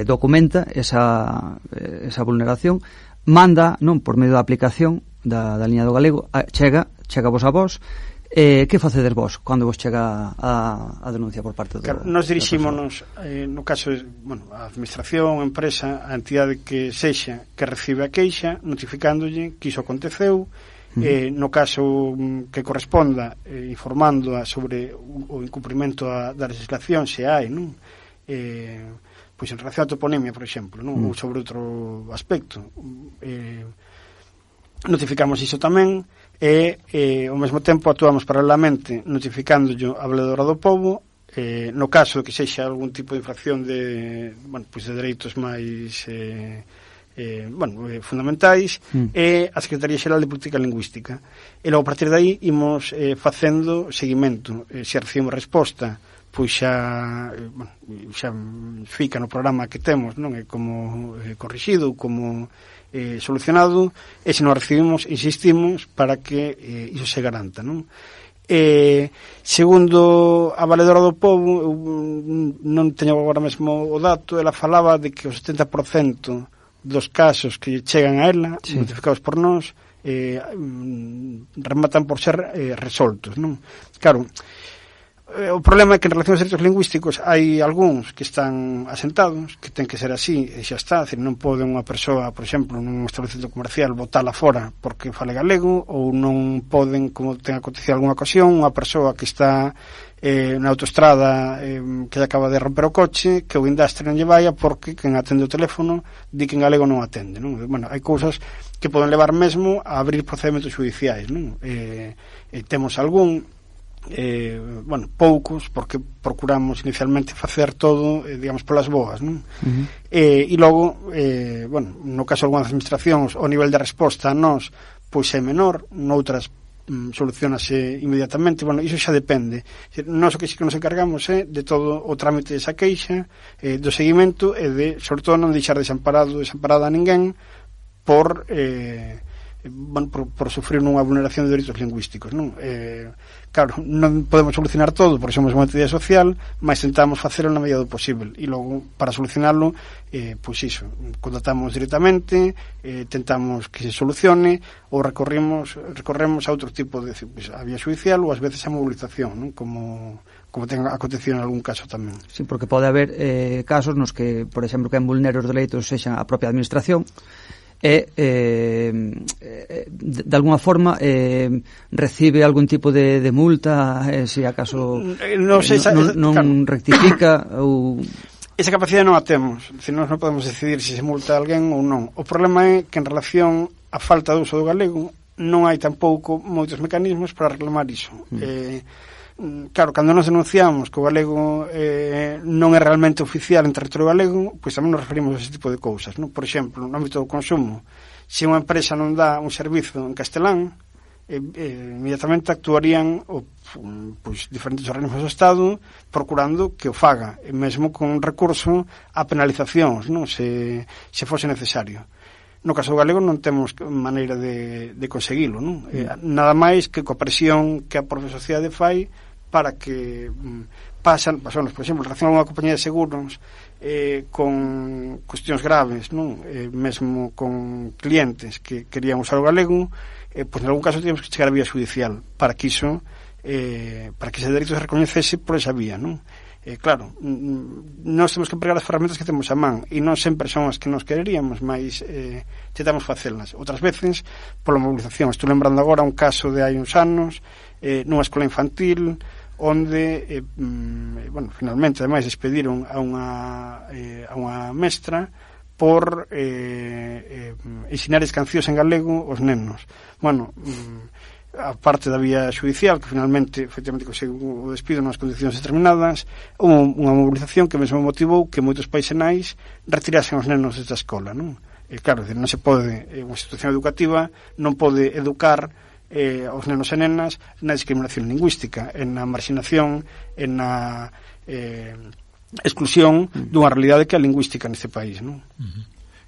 documenta esa vulneración, manda, non por medio da aplicación da liña do galego, chega vos a vos. Que facedes vos cando vos chega a denuncia por parte do... Claro, nos dirixímonos, no caso a administración, a empresa, a entidade que sexa que recibe a queixa, notificándolle que iso aconteceu, no caso que corresponda, informándoa sobre o incumprimento da legislación, se hai, non? Pois en relación a toponimia, por exemplo, non? Ou sobre outro aspecto. Notificamos iso tamén, e ao mesmo tempo actuamos paralelamente notificándolle a Valedora do Pobo no caso de que sexa algún tipo de infracción de dereitos máis fundamentais, e a Secretaría Xeral de Política Lingüística, e logo a partir de aí imos facendo seguimento. Se recibimos resposta, pois xa fica no programa que temos, non é como corrixido, como solucionado, e se non recibimos, insistimos para que iso se garanta, non? Segundo a Valedora do Pobo, eu non teño agora mesmo o dato, ela falaba de que o 70% dos casos que chegan a ela, notificados por nós, rematan por ser resoltos, non? Claro, o problema é que en relación aos dereitos lingüísticos hai algúns que están asentados, que ten que ser así, e xa está. Non pode unha persoa, por exemplo, nun establecemento comercial botala fora porque fale galego, ou non poden, como ten acontecido en alguna ocasión, unha persoa que está na autoestrada que lle acaba de romper o coche, que o guindastre non lle vaya porque quen atende o teléfono di que en galego non atende, non? Hai cousas que poden levar mesmo a abrir procedementos judiciais, non? Temos algún poucos, porque procuramos inicialmente facer todo, digamos, polas boas, non? E logo, no caso de algunhas administracións, o nivel de resposta a nós pois é menor, noutras solucionase inmediatamente. Bueno, iso xa depende. Nós o que nos encargamos é de todo o trámite desa queixa, do seguimento e de, sobre todo, non deixar desamparada a ninguén por sufrir unha vulneración de dereitos lingüísticos, non? Claro, non podemos solucionar todo porque somos unha entidade social, mas tentamos facelo na medida do posible, e logo, para solucionarlo, pois iso, contactamos directamente, tentamos que se solucione, ou recorremos a outro tipo de, pues, a vía judicial, ou ás veces a movilización, non? Como ten acontecido en algún caso tamén. Sí, porque pode haber casos nos que, por exemplo, que en vulneros de dereitos sexa a propia administración e de alguna forma recibe algún tipo de multa se acaso non rectifica ou... Esa capacidade non a temos, nós non podemos decidir se se multa a alguén ou non. O problema é que en relación á falta de uso do galego non hai tampouco moitos mecanismos para reclamar iso. Claro, cando nos denunciamos que o galego non é realmente oficial en territorio galego, pois tamén nos referimos a ese tipo de cousas, non? Por exemplo, no ámbito do consumo, se unha empresa non dá un servizo en castelán, inmediatamente actuarían pois, diferentes organismos do Estado procurando que o faga, e mesmo con recurso a penalizacións, non? Se fose necesario. No caso do galego non temos maneira de conseguilo, non? Nada máis que coa presión que a propia sociedade fai para que pasanos, por exemplo, en relación a unha compañía de seguros con cuestións graves, non? Mesmo con clientes que querían usar o galego, pois en algún caso teníamos que chegar a vía judicial para que iso para que ese dereito se recoñecese por esa vía, non? Claro, nós temos que empregar as ferramentas que temos a man e non sempre son as que nos quereríamos, mas tentamos facelas. Outras veces, pola movilización. Estou lembrando agora un caso de hai uns anos nunha escola infantil onde, finalmente, ademais, despediron a unha mestra por ensinar as cancións en galego aos nenos. Bueno, a parte da vía judicial, que finalmente, efectivamente, conseguiu o despido nas condicións determinadas, unha mobilización que mesmo motivou que moitos pais e nais retirasen os nenos desta escola, non? Claro, non se pode, unha institución educativa non pode educar aos nenos e nenas na discriminación lingüística, en na marxinación, en na exclusión dunha realidade que é a lingüística neste país, non?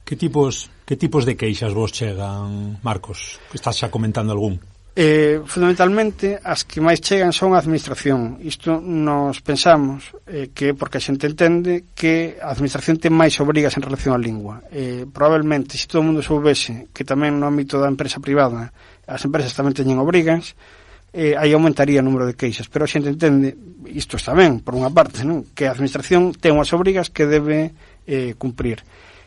Que tipos de queixas vos chegan, Marcos? Estás xa comentando algún? Fundamentalmente as que máis chegan son a administración. Isto nos pensamos que porque a xente entende que a administración ten máis obrigas en relación á lingua. Probablemente se todo o mundo soubese que tamén no ámbito da empresa privada as empresas tamén teñen obrigas, aí aumentaría o número de queixas, pero a xente entende, isto está ben por unha parte, non? Que a administración ten unhas obrigas que debe cumprir.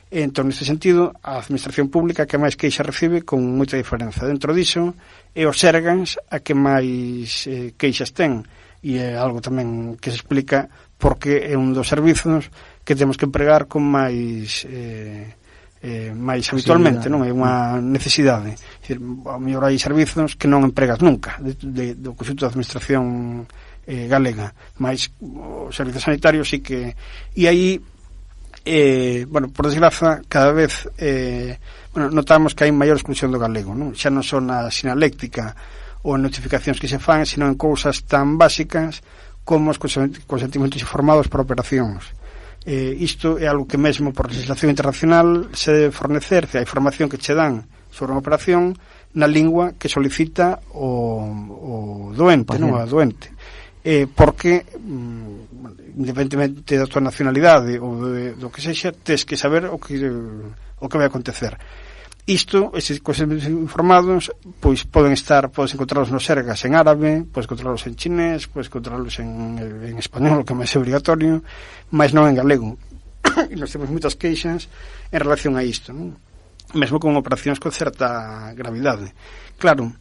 Entón, neste sentido, a administración pública que máis queixa recibe con moita diferenza. Dentro diso, é os Sergas a que máis queixas ten, e é algo tamén que se explica porque é un dos servizos que temos que empregar con máis habitualmente, non? É unha necesidade. É dicir, ao mellor hai servizos que non empregas nunca do conxunto da administración galega, mas o servizo sanitario sí que... E aí por desgraza, cada vez notamos que hai maior exclusión do galego, non? Xa non son na sinaléctica ou en notificacións que se fan, sino en cousas tan básicas como os consentimentos informados por operacións. Isto é algo que mesmo por legislación internacional se debe fornecer, a información que che dan sobre unha operación na lingua que solicita o doente, non? A doente. Porque independentemente da tua nacionalidade ou do que sexa, tes que saber o que vai acontecer. Isto, esses consentimentos informados, pois podes encontrarlos nos Sergas en árabe, podes encontrarlos en chinés, podes encontrarlos en español, que é máis obrigatorio, mas non en galego. E nós temos moitas queixas en relación a isto, non? Mesmo con operacións con certa gravidade. Claro,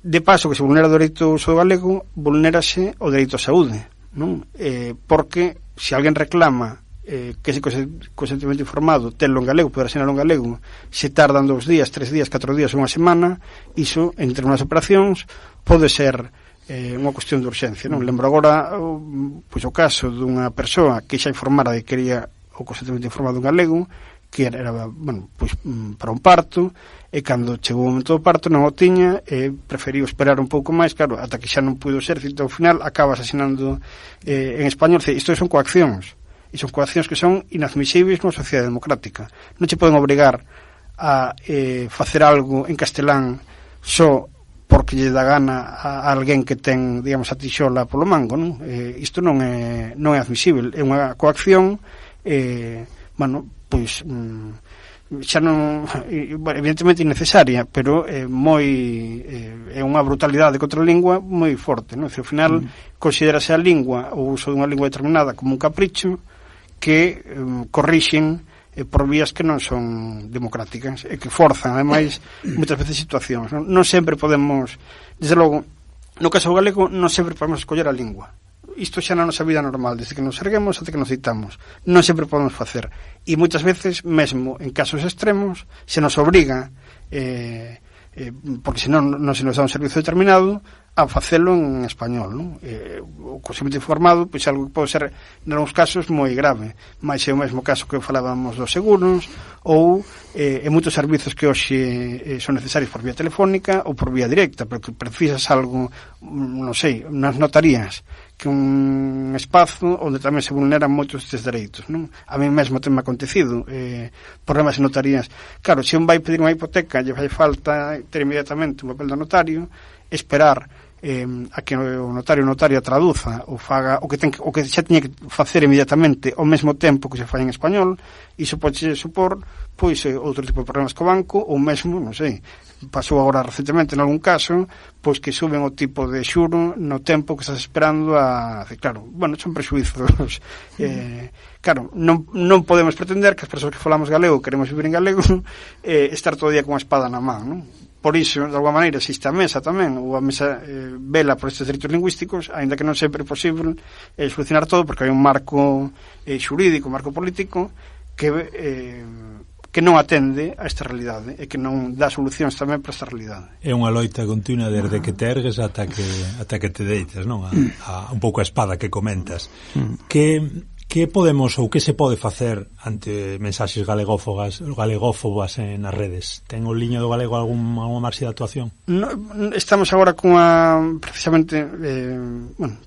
de paso que se vulnera o dereito ao uso do galego, vulnerase o dereito á saúde, non? Porque se alguén reclama que ese consentimento informado tenlo en galego, poder asinalo en galego, se tardan 2 días, 3 días, 4 días, unha semana, iso, entre unhas operacións, pode ser unha cuestión de urxencia, non? Lembro agora pois o caso dunha persoa que xa informara de que quería o consentimento informado en galego, que era, bueno, pois, para un parto, e cando chegou o momento do parto non o tiña, e preferiu esperar un pouco máis, claro, ata que xa non puido ser, e ao final acaba asesinando en español. Isto son coaccións, e son coaccións que son inadmisibles nunha sociedade democrática. Non che poden obrigar a facer algo en castelán só porque lle dá gana a alguén que ten, digamos, a tixola polo mango, non? Isto non é admisible, é unha coacción, bueno, pois xa non, evidentemente innecesaria, pero é unha brutalidade contra a lingua moi forte, non? Ao final considerase a lingua, o uso dunha lingua determinada como un capricho que corrixen por vías que non son democráticas e que forzan, ademais, moitas veces situacións. Non sempre podemos, desde logo, no caso galego, non sempre podemos escoller a lingua. Isto xa na nosa vida normal, desde que nos erguemos até que nos citamos. Non sempre podemos facer. E moitas veces, mesmo en casos extremos, se nos obriga, porque senón non se nos dá un servizo determinado, a facelo en español, non? O conocimiento informado, pois algo que pode ser, en algúns casos, moi grave, mas é o mesmo caso que falábamos dos seguros, ou en moitos servizos que hoxe son necesarios por vía telefónica ou por vía directa, porque precisas algo, non sei, nas notarías, que un espazo onde tamén se vulneran moitos destes dereitos, non? A mí mesmo ten-me acontecido problemas en notarías. Claro, se un vai pedir unha hipoteca, lle fai falta ter inmediatamente un papel do notario, esperar a que o notaria traduza ou faga o que xa tiña que facer inmediatamente ao mesmo tempo que se fai en español. Iso pode supor pois outro tipo de problemas co banco, ou mesmo, non sei, pasou agora recentemente en algún caso, pois que suben o tipo de xuro no tempo que estás esperando claro, bueno, son prexuizos. Claro, non podemos pretender que as persoas que falamos galego, queremos vivir en galego, estar todo o día con a espada na man, non? Por iso, de alguma maneira, existe a mesa tamén, ou a mesa vela por estes dereitos lingüísticos, aínda que non sempre é posible solucionar todo, porque hai un marco xurídico, un marco político que non atende a esta realidade e que non dá solucións tamén para esta realidade. É unha loita continua desde que te ergues ata que te deitas, non? A un pouco a espada que comentas. Que podemos ou que se pode facer ante mensaxes galegófobas nas redes? Ten o liño do galego algunha marxe de actuación? Estamos agora precisamente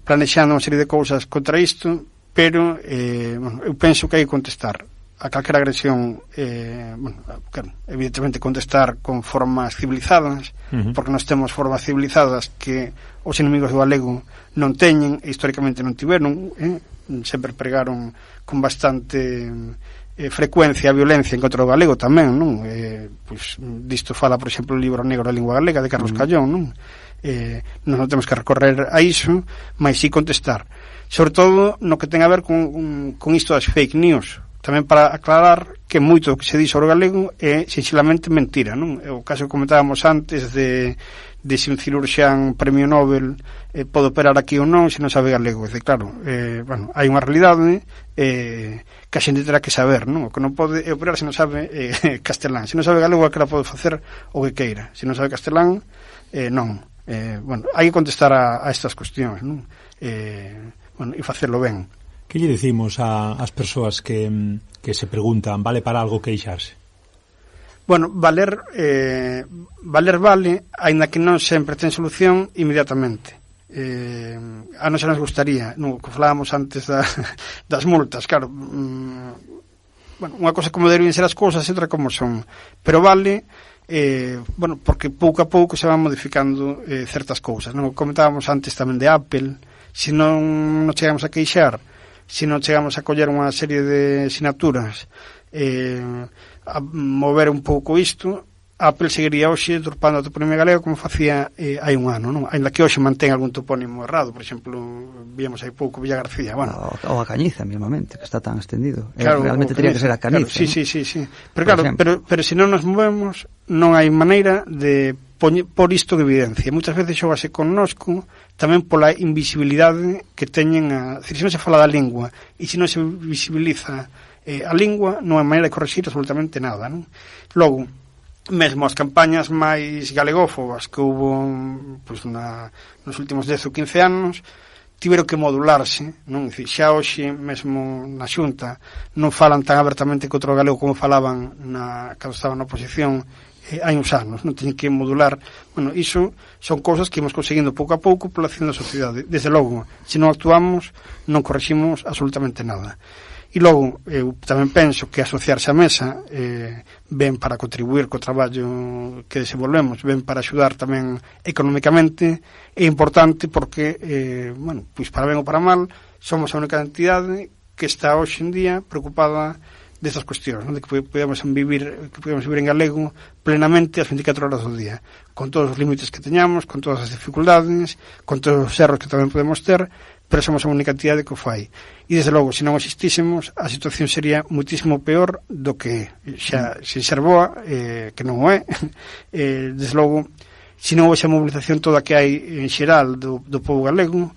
planexando unha serie de cousas contra isto, pero eu penso que hai que contestar a calquera agresión, claro, evidentemente contestar con formas civilizadas, porque nós temos formas civilizadas que os inimigos do galego non teñen e históricamente non tiveron, sempre pregaron con bastante frecuencia a violencia en contra do galego tamén, non? Pois disto fala, por exemplo, o libro negro da lingua galega de Carlos Callón, non? Non temos que recorrer a iso, mas sí contestar, sobre todo no que ten a ver con isto das fake news, tamén para aclarar que moito que se di sobre o galego é sinxelamente mentira, non? O caso que comentábamos antes de se un cirurxán premio Nobel pode operar aquí ou non se non sabe galego. Claro, bueno, hai unha realidade que a xente terá que saber, non? O que non pode operar se non sabe castelán. Se non sabe galego, aquela pode facer o que queira. Se non sabe castelán, non. Bueno, hai que contestar a estas cuestións, non? Bueno, e facerlo ben. Que lle dicimos ás persoas que se preguntan, vale para algo queixarse? Bueno, valer vale, aínda que non sempre ten solución inmediatamente. A non se nos gustaría, no, que falábamos antes das multas, claro, bueno, unha cosa como deberían ser as cousas e outra como son, pero vale, bueno, porque pouco a pouco se van modificando certas cousas, non? Comentábamos antes tamén de Apple, se non nos chegamos a queixar, se non chegamos a coller unha serie de sinaturas, a mover un pouco isto, Apple seguiría hoxe turpando a toponimia galega como facía hai un ano, non? Ainda que hoxe mantén algún topónimo errado, por exemplo, víamos hai pouco Villa García, bueno. Ou a Cañiza, mismamente, que está tan extendido. Claro, realmente teria que ser a Cañiza. Claro, sí. Pero claro, pero se non nos movemos, non hai maneira de por isto de evidencia. Muitas veces xógase connosco tamén pola invisibilidade que teñen se non se fala da lingua e se non se visibiliza a lingua, non hai maneira de correxir absolutamente nada, non? Logo, mesmo as campañas máis galegófobas que hubo pois, nos últimos 10 ou 15 anos tiveron que modularse, non? Dicir, xa hoxe mesmo na Xunta non falan tan abertamente contra o galego como falaban cando estaban na oposición hai uns anos, non teñen que modular. Bueno, iso son cousas que imos conseguindo pouco a pouco pola acción da sociedade. Desde logo, se non actuamos, non correximos absolutamente nada. E logo, eu tamén penso que asociarse á mesa ben para contribuir co traballo que desenvolvemos, ben para axudar tamén económicamente, é importante porque, bueno, pois para ben ou para mal, somos a única entidade que está hoxe en día preocupada destas cuestións, non? De que podemos vivir en galego plenamente as 24 horas do día, con todos os límites que teñamos, con todas as dificultades, con todos os erros que tamén podemos ter, pero somos a única entidade que o fai. E, desde logo, se non existísemos, a situación sería muitísimo peor do que xa, sin ser boa, que non o é. Desde logo, se non hoxe a mobilización toda que hai en xeral do povo galego,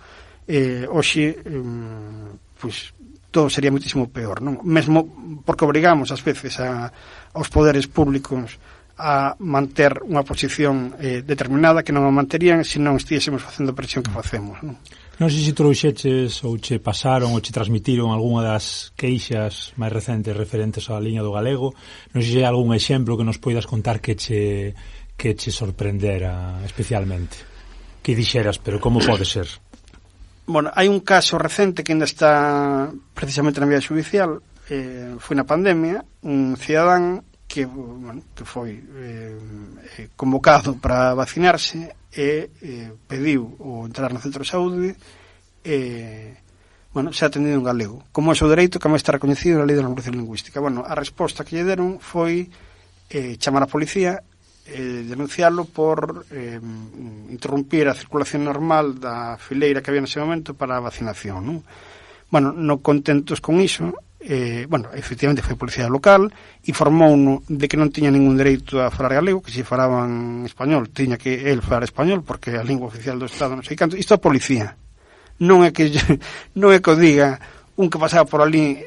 hoxe, pois, todo sería muitísimo peor, non? Mesmo porque obrigamos, ás veces, aos poderes públicos a manter unha posición determinada que non a manterían se non estiésemos facendo a presión que facemos, non? Non sei se trouxeches ou che pasaron ou che transmitiron algunha das queixas máis recentes referentes á liña do galego. Non sei se hai algún exemplo que nos poidas contar que che sorprendera especialmente. Que dixeras, pero como pode ser? Bueno, hai un caso recente que ainda está precisamente na vía judicial, foi na pandemia, un cidadán que foi convocado para vacinarse e pediu o entrar no centro de saúde se ha atendido en galego. Como é o seu dereito, que está reconhecido na lei de normalización lingüística. Bueno, a resposta que lle deron foi chamar a policía denunciarlo por interrumpir a circulación normal da fileira que había nese momento para a vacinación, non? Bueno, non contentos con iso, efectivamente foi policía local, informouno de que non tiña ningún dereito a falar galego, que se falaban español, tiña que el falar español, porque a lingua oficial do Estado non sei canto. Isto é a policía. Non é que o diga un que pasaba por ali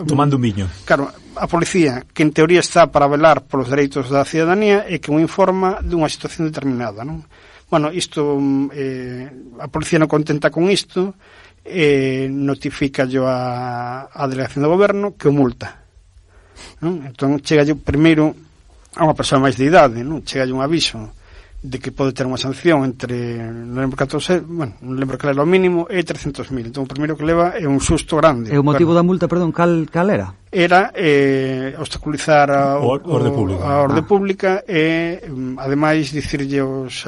tomando un viño. Claro, a policía, que en teoría está para velar polos dereitos da cidadanía, e que o informa dunha situación determinada, non? Bueno, isto a policía non contenta con isto, notifica yo a delegación do goberno que o multa, non? Entón chega yo primeiro a unha persoa máis de idade, non? Chega yo un aviso de que pode ter unha sanción entre, non lembro que era o mínimo, e 300.000. Entón o primeiro que leva é un susto grande. E o motivo da multa, perdón, cal era? Era obstaculizar a orde pública e ademais dicirlle os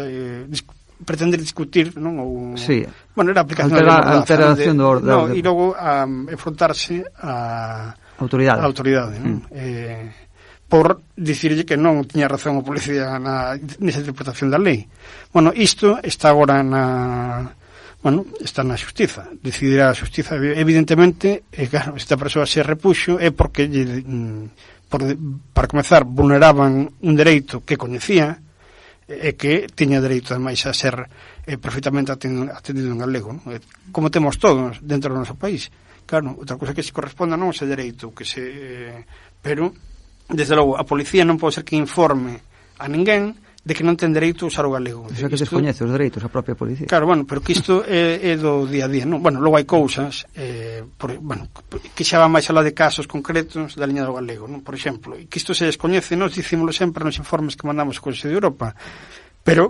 pretender discutir, non? Ou, sí. Bueno, era a aplicación da alteración do orde. E logo enfrontarse á autoridade, non? Por dicirlle que non tiña razón a policía nesa interpretación da lei. Bueno, isto está agora está na xustiza. Decidirá a xustiza. Evidentemente, claro, esta persoa se repuxo é porque para comezar vulneraban un dereito que coñecía e que tiña dereito ademais a ser perfectamente atendido en galego, non? Como temos todos dentro do noso país. Claro, outra cousa que se corresponda non é ese dereito, pero desde logo, a policía non pode ser que informe a ninguén de que non ten dereito a usar o galego. O sea, que descoñece os dereitos a propia policía. Claro, bueno, pero que isto é do día a día, non? Bueno, logo hai cousas que xa van máis alá de casos concretos da liña do galego, non? Por exemplo, que isto se descoñece, nós dicímoslo sempre nos informes que mandamos ao Consello de Europa, pero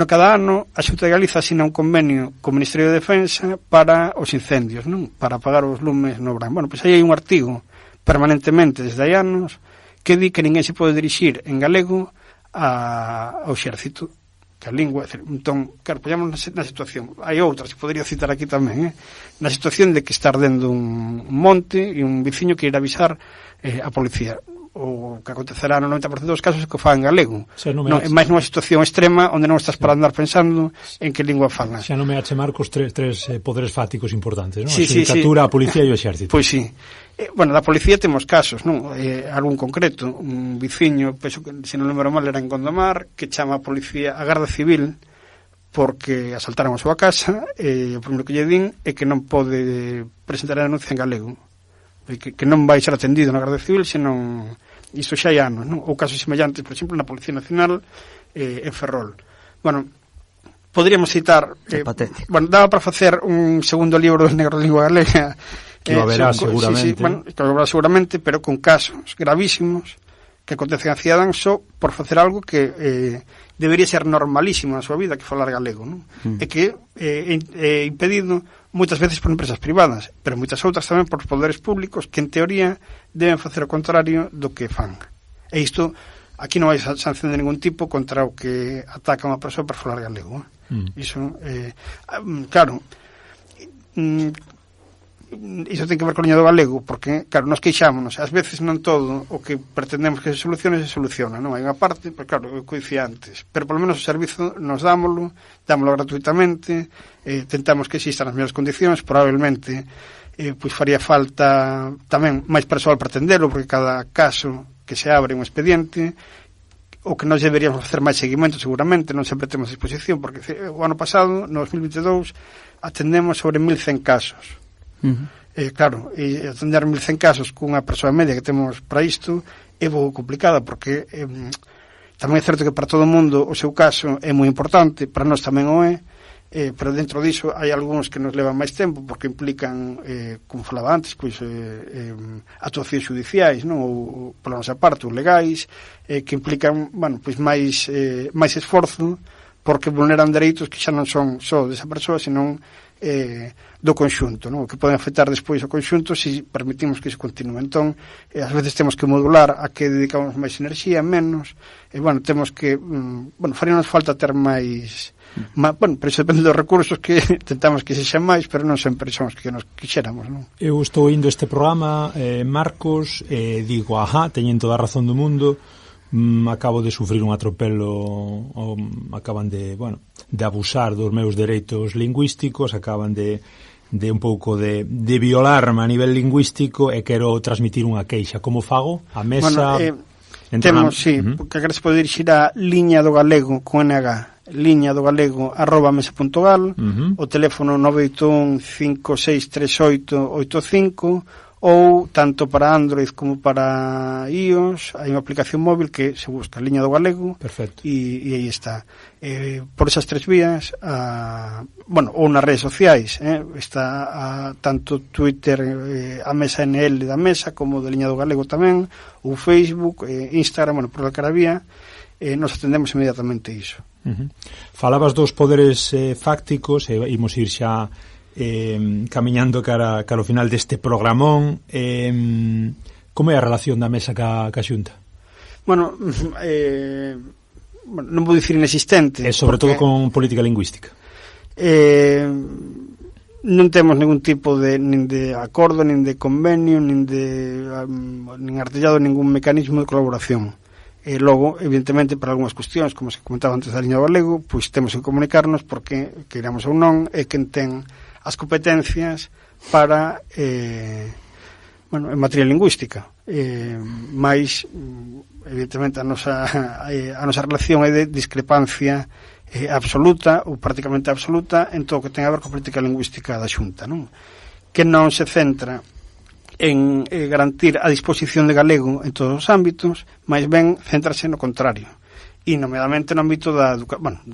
cada ano a Xunta de Galiza asina un convenio co Ministerio de Defensa para os incendios, non? Para apagar os lumes no verán. Bueno, pois aí hai un artigo permanentemente desde hai anos que di que ninguén se pode dirixir en galego ao exército, que a lingua, entón, claro, poñamos na situación, hai outras que podería citar aquí tamén, na situación de que está ardendo un monte e un veciño que ir a avisar a policía. O que acontecerá no 90% dos casos é que o fan en galego. É máis nunha situación extrema onde non estás para andar pensando en que lingua falan. Xa non me ache Marcos tres poderes fáticos importantes, non? A xudicatura, a policía e o exército. Pois sí. Da policía temos casos, non? Algún concreto, un viciño, penso que, se non lembro mal, era en Gondomar, que chama a policía, a Garda Civil, porque asaltaron a súa casa, e o primeiro que lle din é que non pode presentar a denuncia en galego. Que non vai ser atendido na Garda Civil, senón isto xa hai anos, non? Ou casos semellantes, por exemplo, na Policía Nacional en Ferrol. Bueno, Poderíamos citar bueno, daba para facer un segundo libro dos negros de lingua galega que lo verá seguramente. Sí, bueno, que lo verá seguramente, pero con casos gravísimos que acontecen a cidadán só por facer algo que debería ser normalísimo na súa vida, que falar galego, non? E que é impedido moitas veces por empresas privadas, pero moitas outras tamén por poderes públicos que en teoría deben facer o contrario do que fan. E isto aquí non hai sanción de ningún tipo contra o que ataca unha persoa por falar galego. Iso, claro, iso ten que ver con o liño do galego, porque, claro, nos queixámonos, ás veces non todo o que pretendemos que se soluciona, non? Hai unha parte, pero claro, eu coicía antes, pero polo menos o servizo nos dámolo gratuitamente, tentamos que existan as mellores condicións, probablemente pois faría falta tamén máis persoal para atendelo, porque cada caso que se abre un expediente, o que nós deberíamos facer máis seguimento seguramente, non sempre temos a disposición, porque o ano pasado, no 2022, atendemos sobre 1100 casos. Claro, e atender 1100 casos cunha persoa media que temos para isto é pouco complicada, porque tamén é certo que para todo o mundo o seu caso é moi importante, para nós tamén o é, pero dentro diso hai algúns que nos levan máis tempo porque implican, como falaba antes, pois actuacións judiciais, non? Ou pola nosa parte, ou legais, que implican, bueno, pois máis esforzo, porque vulneran dereitos que xa non son só desa persoa, senón do conxunto, non? Que poden afectar despois o conxunto se permitimos que se continue. Entón, ás veces temos que modular a que dedicamos máis enerxía, menos, e, bueno, temos que, faríanos falta ter máis, bueno, pero iso depende dos recursos que tentamos que sexan máis, pero non sempre son os que nos quixéramos, non? Eu estou indo este programa, Marcos, digo, teñen toda a razón do mundo, acabo de sufrir un atropelo, acaban de abusar dos meus dereitos lingüísticos, acaban de un pouco de violarme a nivel lingüístico, e quero transmitir unha queixa. Como fago? A mesa... Temos, porque agora se pode dirixir a liña do galego con NH, liña do galego @mesa.gal, o teléfono 981 563885, ou tanto para Android como para iOS hai unha aplicación móvil que se busca liña do galego. Perfecto. E aí está, por esas tres vías, ou nas redes sociais, está tanto Twitter, a mesa NL da mesa, como de liña do galego tamén, ou Facebook, Instagram, por la cara vía, nos atendemos inmediatamente iso. Falabas dos poderes fácticos, e imos ir xa camiñando cara ao final deste programón. Como é a relación da mesa ca Xunta? Non vou dicir inexistente, sobre todo con política lingüística. Non temos ningún tipo nin de acordo, nin de convenio, nin artellado ningún mecanismo de colaboración. Logo, evidentemente, para algunhas cuestións, como se comentaba antes da liña do galego, pois temos que comunicarnos, porque, queiramos ou non, é quen ten as competencias para en materia lingüística, mais evidentemente a nosa relación é de discrepancia absoluta ou prácticamente absoluta en todo o que ten a ver con política lingüística da Xunta, non? Que non se centra en garantir a disposición de galego en todos os ámbitos, mais ben centrase no contrario, e nomeadamente no ámbito da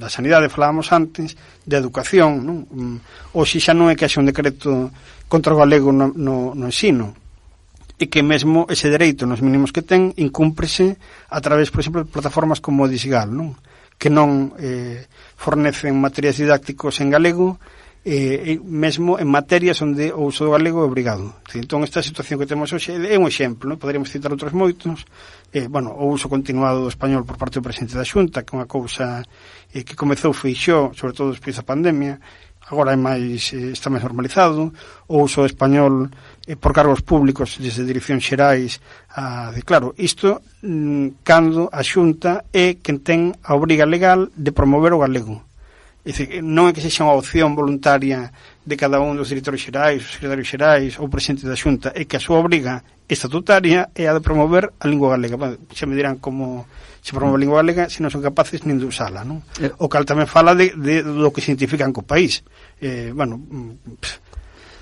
sanidade, falábamos antes, de educación, non? Hoxe xa non é que haxa un decreto contra o galego no ensino, e que mesmo ese dereito nos mínimos que ten incúmprese a través, por exemplo, de plataformas como Disgal, non? Que non fornecen materiais didácticos en galego, mesmo en materias onde o uso do galego é obrigado. Entón, esta situación que temos hoxe é un exemplo, non? Poderíamos citar outros moitos. O uso continuado do español por parte do presidente da Xunta, que é unha cousa que comezou Feixóo, sobre todo despois da pandemia, agora está máis normalizado. O uso do español por cargos públicos desde direccións xerais, claro, isto cando a Xunta é quen ten a obriga legal de promover o galego. É dicir, non é que sexa unha opción voluntaria de cada un dos directores xerais, os secretarios xerais ou o presidente da Xunta, é que a súa obriga estatutaria é a de promover a lingua galega. Xa me dirán como se promove a lingua galega se non son capaces nin de usala, non? O cal tamén fala de do que se identifican co país. En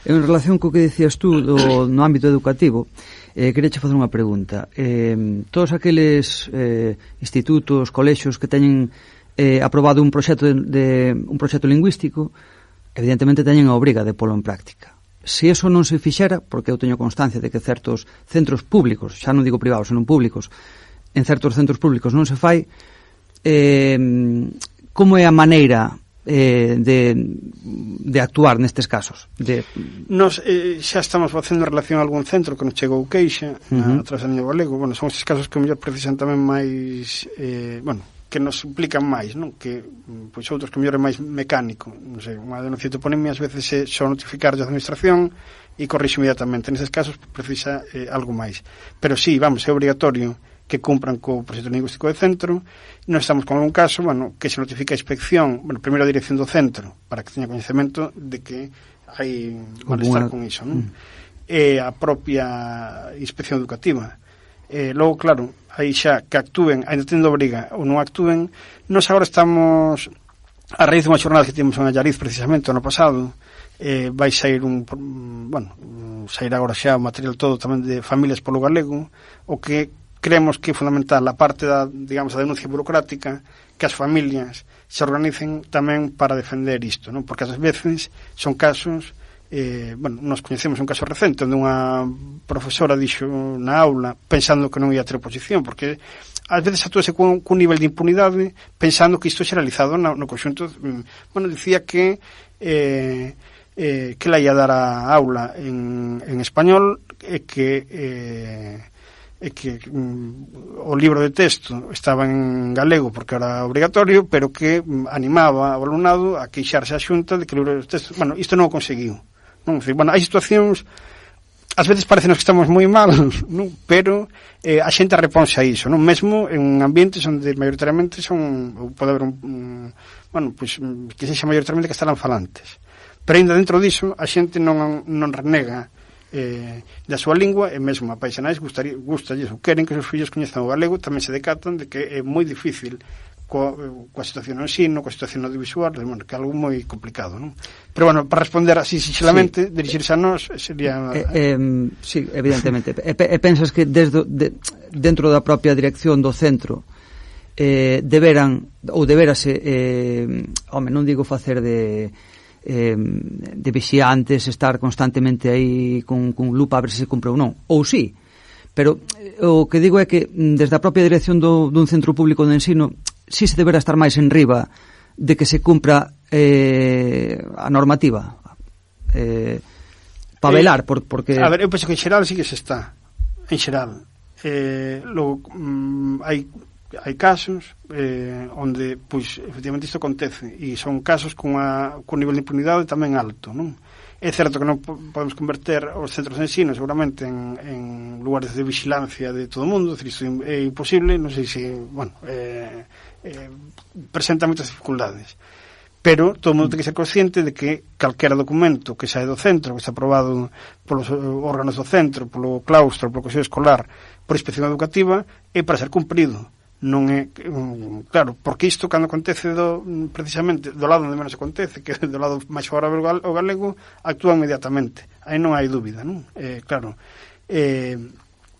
relación co que decías tú no ámbito educativo, queria facer unha pregunta. Todos aqueles institutos, colexios que teñen aprobado un proxecto un proxecto lingüístico, evidentemente teñen a obriga de polo en práctica. Se eso non se fixera, porque eu teño constancia de que certos centros públicos, xa non digo privados, senón públicos, en certos centros públicos non se fai, como é a maneira de actuar nestes casos? Nos xa estamos facendo relación a algún centro que nos chegou queixa a través do Niño Galego. Bueno, son estes casos que mellor precisan tamén máis que nos implican máis, non? Que pois outros que mellor é máis mecánico, non sei, unha denuncia de toponimia ás veces é só notificar a administración e corrixe inmediatamente. Nestes casos precisa algo máis. Pero sí, vamos, é obrigatorio que cumpran co proxecto lingüístico de centro. Non estamos con algún caso, bueno, que se notifica a inspección, bueno, primeiro a dirección do centro, para que teña coñecemento de que hai malestar con iso, non? E a propia inspección educativa. Logo, claro, aí xa que actúen, ainda tendo obriga ou non actúen. Nós agora estamos a raíz dunha xornada que tivemos en Allariz precisamente o ano pasado. Vai sair sair agora xa o material todo tamén de Familias polo Galego, o que creemos que é fundamental a parte da, digamos, a denuncia burocrática, que as familias se organicen tamén para defender isto, non? Porque ás veces son casos, nos coñecemos un caso recente onde unha profesora dixo na aula pensando que non ia ter oposición, porque ás veces atúase cun nivel de impunidade pensando que isto é xeralizado no conxunto. Dicía que la ia dar a aula en español e que o libro de texto estaba en galego porque era obrigatorio, pero que animaba ao alumnado a queixarse a xunta de que o libro de texto, isto non o conseguiu, non? Hai situacións, ás veces parecenos que estamos moi mal, non? Pero a xente reponse a iso, non? Mesmo en ambientes onde maioritariamente pode haber que sexa maioritariamente castelán falantes, pero ainda dentro diso a xente non renega da súa lingua, e mesmo a pais e nais gustalles ou queren que os seus fillos coñezan o galego. Tamén se decatan de que é moi difícil coa situación no ensino, coa situación audiovisual, que é algo moi complicado, non? Pero, para responder así sinxelamente, dirixirse a nós sería... sí, evidentemente. E pensas que dentro da propia dirección do centro deberase, non digo facer de vixiantes, estar constantemente aí con lupa a ver se cumpre ou non, ou sí, pero o que digo é que desde a propia dirección dun centro público de ensino sí se deberá estar máis en riba de que se cumpra a normativa para velar, porque... A ver, eu penso que en xeral sí que se está, en xeral. Logo, hai casos onde, pois, efectivamente isto acontece, e son casos con nivel de impunidade tamén alto, non? É certo que non podemos converter os centros de ensino seguramente en lugares de vigilancia de todo o mundo, isto é imposible, non sei se, presenta moitas dificultades, pero todo o mundo ten que ser consciente de que calquera documento que sae do centro, que está aprobado polos órganos do centro, polo claustro, polo consello escolar, por inspección educativa, é para ser cumprido. Non é, claro, porque isto cando acontece precisamente do lado onde menos acontece, que é do lado máis favorable ao galego, actúa inmediatamente, aí non hai dúbida, non? Claro, e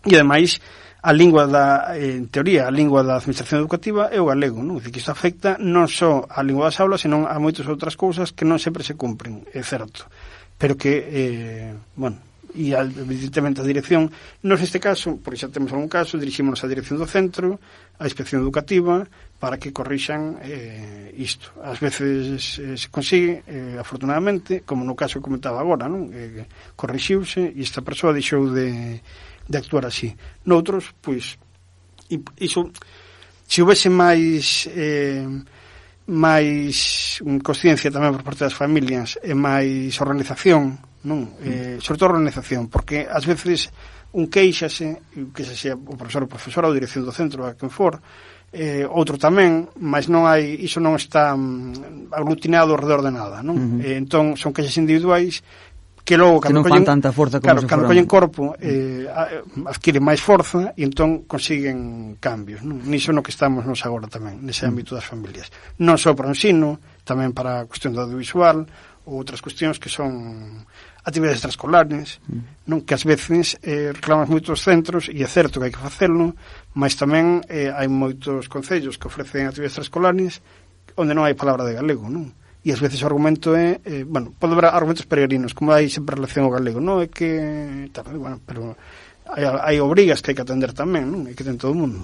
ademais a lingua en teoría, a lingua da administración educativa é o galego, non? Dicir que isto afecta non só a lingua das aulas, senón a moitas outras cousas que non sempre se cumpren, é certo, pero que, e evidentemente a dirección, nos neste caso, porque xa temos algún caso, dirixímonos á dirección do centro, á inspección educativa, para que corrixan isto. Ás veces se consigue, afortunadamente, como no caso que comentaba agora, non? Corrixiuse e esta persoa deixou de actuar así. Noutros, pois, iso, se houvese máis consciencia tamén por parte das familias e máis organización, non? Sobre todo organización, porque ás veces un queixase, que se sea o profesor ou profesora ou dirección do centro, a quen for, outro tamén, mas non hai, iso non está aglutinado ao redor de nada, non? Entón son queixas individuais que logo cando collen tanta forza como cando collen corpo adquiren máis forza e entón consiguen cambios, non? Niso no que estamos nos agora tamén, nese ámbito das familias, non só para o ensino, tamén para a cuestión do audiovisual ou outras cuestións que son actividades extraescolares, non? Que ás veces reclaman moitos centros, e é certo que hai que facelo, mas tamén hai moitos concellos que ofrecen actividades extraescolares onde non hai palabra de galego, non? E ás veces o argumento é, bueno, pode haber argumentos peregrinos, como hai sempre relación ao galego, non? É que, bueno, pero hai obrigas que hai que atender tamén, non? É que ten todo o mundo.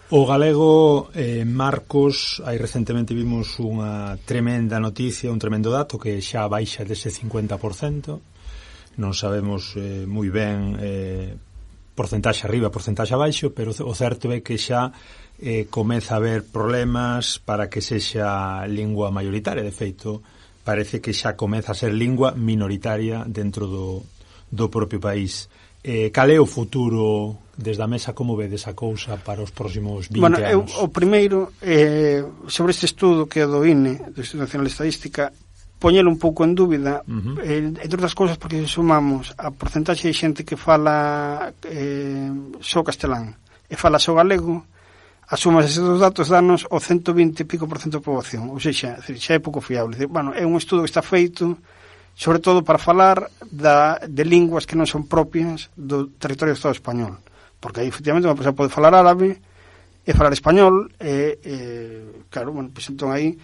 O galego, Marcos, aí recentemente vimos unha tremenda noticia, un tremendo dato, que xa baixa dese 50%, non sabemos moi ben porcentaxe arriba, porcentaxe abaixo, pero o certo é que xa comeza a haber problemas para que sexa lingua maioritaria. De feito, parece que xa comeza a ser lingua minoritaria dentro do propio país. Cal é o futuro desde a mesa, como vedes a cousa para os próximos 20 anos? O primeiro, sobre este estudo que é do INE, do Instituto Nacional de Estadística, poñelo un pouco en dúbida, entre outras cousas porque sumamos a porcentaxe de xente que fala só castelán e fala só galego, asumas eses dos datos, danos o 120 e pico % da poboación, ou seja, xa é pouco fiable. Bueno, é un estudo que está feito sobre todo para falar de linguas que non son propias do territorio do Estado español, porque aí efectivamente unha persoa pode falar árabe e falar español claro, bueno, pues entón aí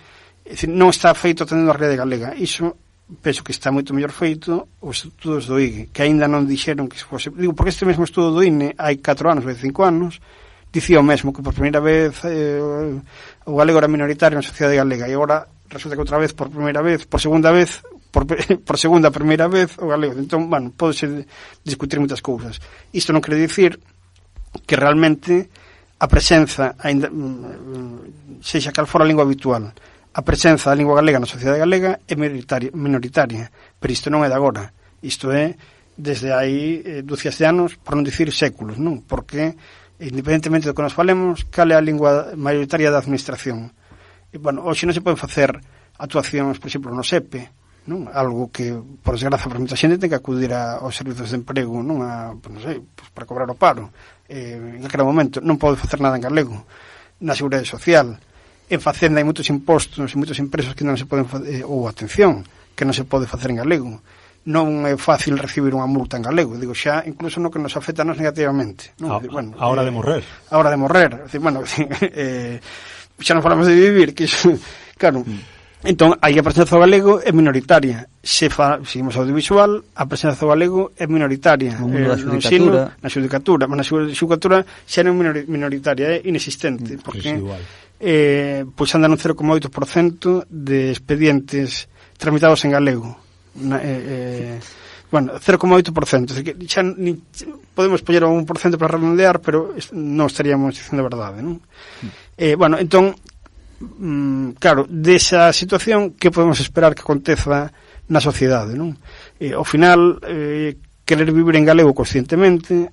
non está feito atendendo a realidade galega. Iso penso que está moito mellor feito os estudos do IGE, que aínda non dixeron que fose, digo, porque este mesmo estudo do INE hai 4 anos, 5 anos, dicía o mesmo, que por primeira vez o galego era minoritario na sociedade galega, e agora resulta que outra vez, por primeira vez, por segunda vez, por segunda, primeira vez, o galego. Entón, bueno, podese discutir moitas cousas. Isto non quere dicir que realmente a presenza, ainda, sexa cal fora a lingua habitual, a presenza da lingua galega na sociedade galega é minoritaria, pero isto non é de agora. Isto é desde aí dúcias de anos, por non dicir séculos, non? Porque independentemente do que nos falemos, cal é a lingua maioritaria da administración. E, bueno, hoxe non se poden facer actuacións, por exemplo, no SEPE, non? Algo que, por desgraza, para moita xente ten que acudir aos servizos de emprego, non? Non sei, pues, para cobrar o paro. En aquele momento non pode facer nada en galego. Na Seguridade Social, en Facenda hai moitos impostos e moitos impresos que non se poden facer, ou atención, que non se pode facer en galego. Non é fácil recibir unha multa en galego, digo, xa incluso no que nos afecta a nos negativamente, non? Bueno, a hora de morrer. A hora de morrer, decir, bueno, xa non falamos de vivir, que iso, claro. Entón, aí a presenza do galego é minoritaria. Seguimos audiovisual, a presenza do galego é minoritaria. No ensino, na xudicatura, mas na xudicatura xa non é minoritaria, é inexistente, porque pois andan un 0,8% de expedientes tramitados en galego. Bueno, 0,8%, es decir, que xa podemos poñer un 1% para redondear, pero non estaríamos dicindo a verdade, non? Bueno, entón, claro, desa situación, que podemos esperar que aconteza na sociedade, non? Ao final, querer vivir en galego conscientemente,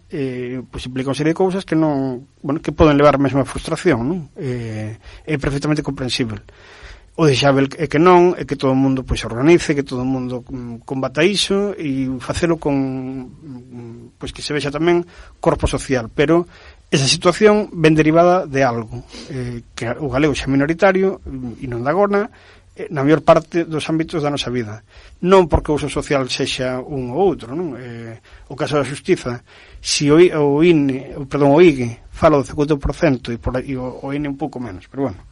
pois implica unha serie de cousas que non, bueno, que poden levar mesmo a frustración, non? É perfectamente comprensible. O deseável é que non, é que todo o mundo pois se organice, que todo o mundo combata iso e facelo con pois que se vexa tamén corpo social, pero esa situación ven derivada de algo, que o galego xa minoritario e non da agora na maior parte dos ámbitos da nosa vida, non porque o uso social sexa un ou outro, non? O caso da xustiza, se o IGE fala do 50% e o INE un pouco menos, pero bueno,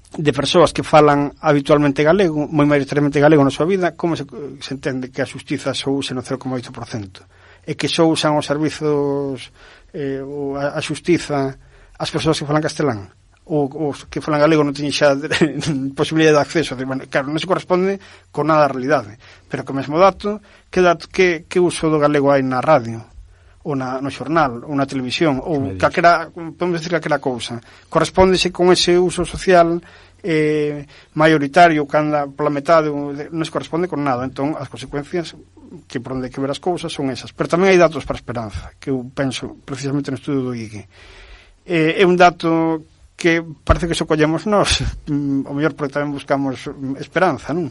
de persoas que falan habitualmente galego, moi maioritariamente galego na súa vida, como se entende que a xustiza só use no 0,8%? E que só usan os servizos a xustiza as persoas que falan castelán? Ou os que falan galego non teñen xa posibilidade de acceso? Bueno, claro, non se corresponde con nada a realidade, pero que o mesmo dato, que uso do galego hai na radio? Ou no xornal, ou na televisión, ou calquera, podemos decir calquera cousa, correspóndese con ese uso social maioritario que anda pola metade, non se corresponde con nada. Entón, as consecuencias que por onde hai que ver as cousas son esas. Pero tamén hai datos para a esperanza, que eu penso precisamente no estudo do IGE. É un dato que parece que só collemos nós, o mellor porque tamén buscamos esperanza, non?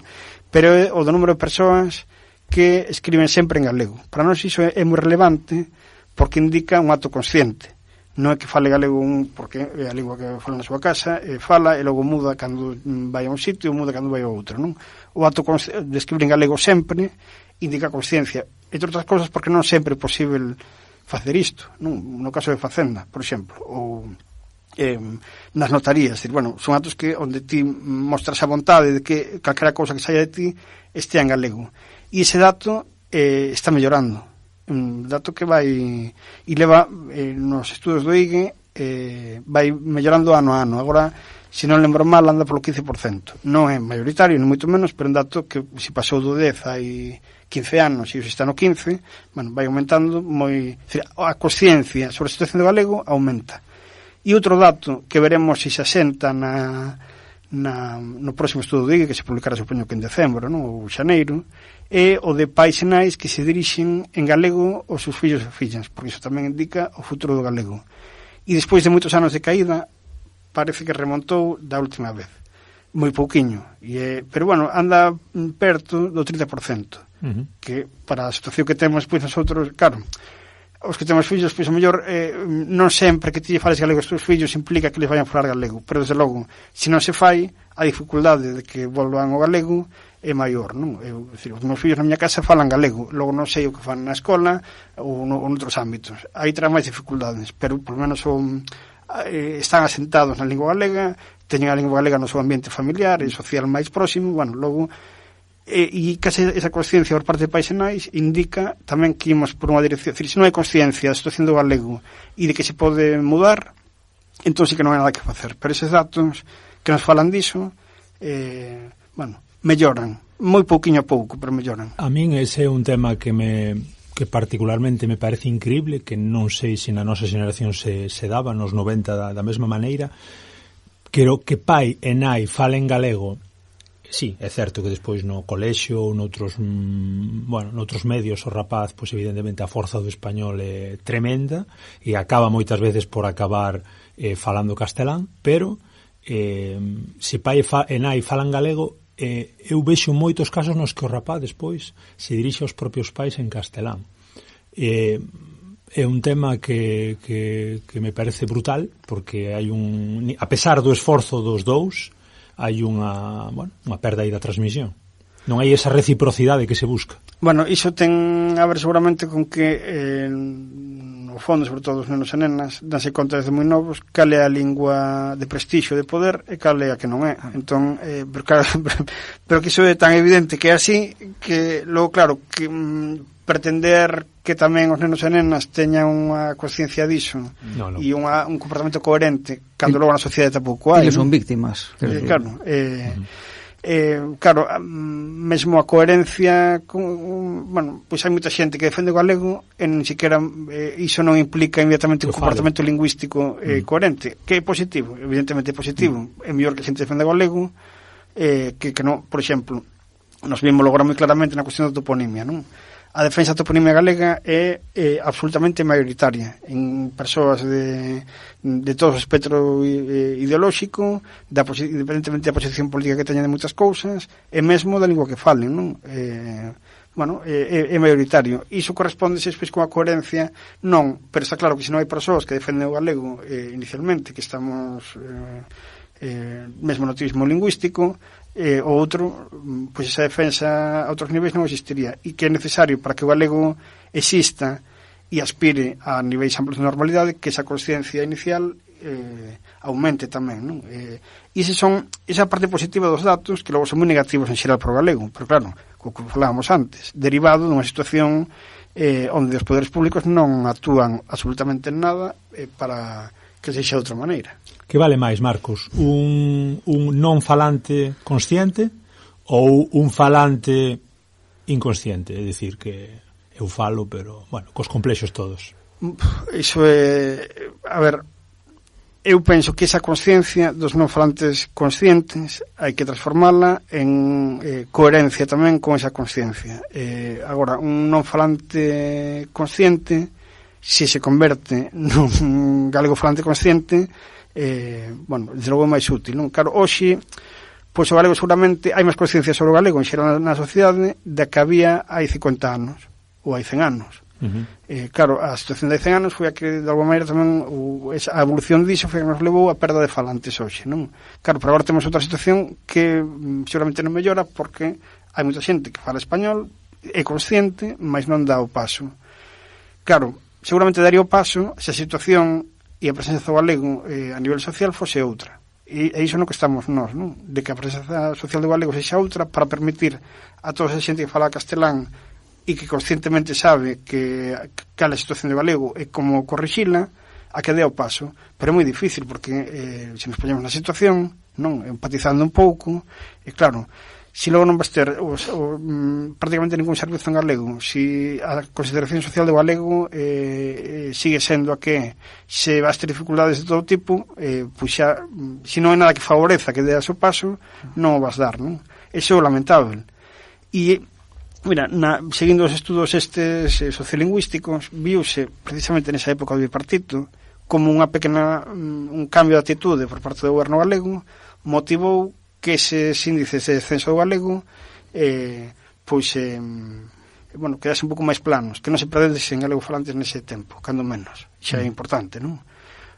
Pero é o do número de persoas que escriben sempre en galego. Para nós iso é moi relevante porque indica un acto consciente. Non é que fale galego porque é a lingua que fala na súa casa, fala e logo muda cando vai a un sitio e muda cando vai a outro, non? O acto de escribir en galego sempre indica consciencia. Entre outras cousas porque non sempre é posible facer isto, non? No caso de Facenda, por exemplo, ou nas notarías, decir, bueno, son actos que onde ti mostras a vontade de que calquera cousa que saia de ti estea en galego, e ese dato está mellorando, un dato que vai e leva nos estudos do IGE vai mellorando ano a ano. Agora, se non lembro mal, anda polo 15%, non é mayoritario, non moito menos, pero un dato que se pasou do 10 hai 15 anos e se está no 15, bueno, vai aumentando moi, a consciencia sobre a situación do galego aumenta. E outro dato que veremos se asenta no próximo estudo do IGE, que se publicará, supoño que en decembro, ou xaneiro, é o de pais e nais que se dirixen en galego aos seus fillos e fillas, porque iso tamén indica o futuro do galego. E despois de moitos anos de caída, parece que remontou da última vez. Moi pouquiño. Pero, bueno, anda perto do 30%, que para a situación que temos, pois, nosotros, claro, os que temos fillos, pois, a mellor, non sempre que ti fales galego aos teus fillos implica que les vayan a falar galego, pero, desde logo, se non se fai, a dificultade de que volvan ao galego é maior, non? Decir, os meus fillos na miña casa falan galego, logo non sei o que fan na escola ou noutros ámbitos. Aí terá máis dificultades, pero, por lo menos, están asentados na lingua galega, teñen a lingua galega no seu ambiente familiar e social máis próximo, bueno, logo e case esa consciencia por parte de pais e nais indica tamén que imos por unha dirección, decir, se non hai consciencia da situación do galego e de que se pode mudar, entón sí que non hai nada que facer, pero eses datos que nos falan diso, bueno, melloran, moi pouquiño a pouco, pero melloran. A min ese é un tema que particularmente me parece increíble, que non sei se na nosa xeración se daba nos 90 da mesma maneira, que pai e nai falen galego. Sí, é certo que despois no colexio ou noutros medios o rapaz, pois evidentemente a forza do español é tremenda e acaba moitas veces por acabar falando castelán, pero se pai e nai falan galego, eu vexo moitos casos nos que o rapaz despois se dirixe aos propios pais en castelán. É un tema que me parece brutal, porque hai a pesar do esforzo dos dous, hai unha perda aí da transmisión. Non hai esa reciprocidade que se busca. Bueno, iso ten a ver seguramente con que no fondo, sobre todo os nenos e nenas, danse conta desde moi novos cal é a lingua de prestixio, de poder, e cal é a que non é. Entón, pero que iso é tan evidente que é así, que logo, claro, que pretender que tamén os nenos e nenas teñan unha consciencia diso e un comportamento coherente cando logo na sociedade tampouco hai. Eles son víctimas. Claro, claro, mesmo a coherencia, bueno, pois hai moita xente que defende o galego e nin siquiera iso non implica inmediatamente un comportamento lingüístico coherente, que é positivo, evidentemente é positivo, é mellor que a xente defende o galego que non, por exemplo, nos vimos lograr moi claramente na cuestión da toponimia, non? A defensa da toponimia galega é absolutamente maioritaria en persoas de todo o espectro ideolóxico, independentemente da posición política que teñan de moitas cousas, e mesmo da lingua que falen, non? Bueno, é maioritario. Iso corresponde despois con a coherencia, non, pero está claro que se non hai persoas que defenden o galego inicialmente, que estamos mesmo no turismo lingüístico, o outro, pois esa defensa a outros niveis non existiría, e que é necesario para que o galego exista e aspire a niveis amplos de normalidade, que esa consciencia inicial aumente tamén, non? Esa parte positiva dos datos, que logo son moi negativos en xeral para o galego, pero claro, como falábamos antes, derivado dunha situación onde os poderes públicos non actúan absolutamente en nada para que sexa de outra maneira. Que vale máis, Marcos? Un non falante consciente ou un falante inconsciente? É dicir, que eu falo, pero, bueno, cos complexos todos. Iso é... A ver, eu penso que esa consciencia dos non falantes conscientes hai que transformala en coherencia tamén con esa consciencia. Agora, un non falante consciente, se se converte nun galego falante consciente, bueno, desde logo é máis útil, non? Claro, hoxe, pois o galego seguramente hai máis consciencia sobre o galego en xeral na sociedade da que había hai 50 anos ou hai 100 anos. Claro, a situación de 100 anos foi a que de alguma maneira tamén a evolución diso foi a que nos levou a perda de falantes hoxe, non? Claro, pero agora temos outra situación que seguramente non mellora porque hai moita xente que fala español, é consciente, mas non dá o paso. Claro, seguramente daría o paso se a situación e a presenza do galego a nivel social fose outra. E iso no que estamos nós, non? De que a presenza social do galego sexa outra para permitir a toda esa xente que fala castelán e que conscientemente sabe que cal é a situación do galego e como corrixila, a que dé o paso. Pero é moi difícil porque se nos poñemos na situación, non, empatizando un pouco, e claro, se logo non vas ter prácticamente ningún servizo en galego, se a consideración social do galego sigue sendo a que se vas ter dificultades de todo tipo, pois xa, se non é nada que favoreza que dé a seu paso, non o vas dar, non? Eso é lamentable. E, mira, seguindo os estudos estes sociolingüísticos, viuse precisamente nesa época do bipartito como un cambio de atitude por parte do goberno galego motivou que eses índices de descenso do galego quedase un pouco máis planos, que non se perdesen galego falantes nese tempo, cando menos, xa é importante, non?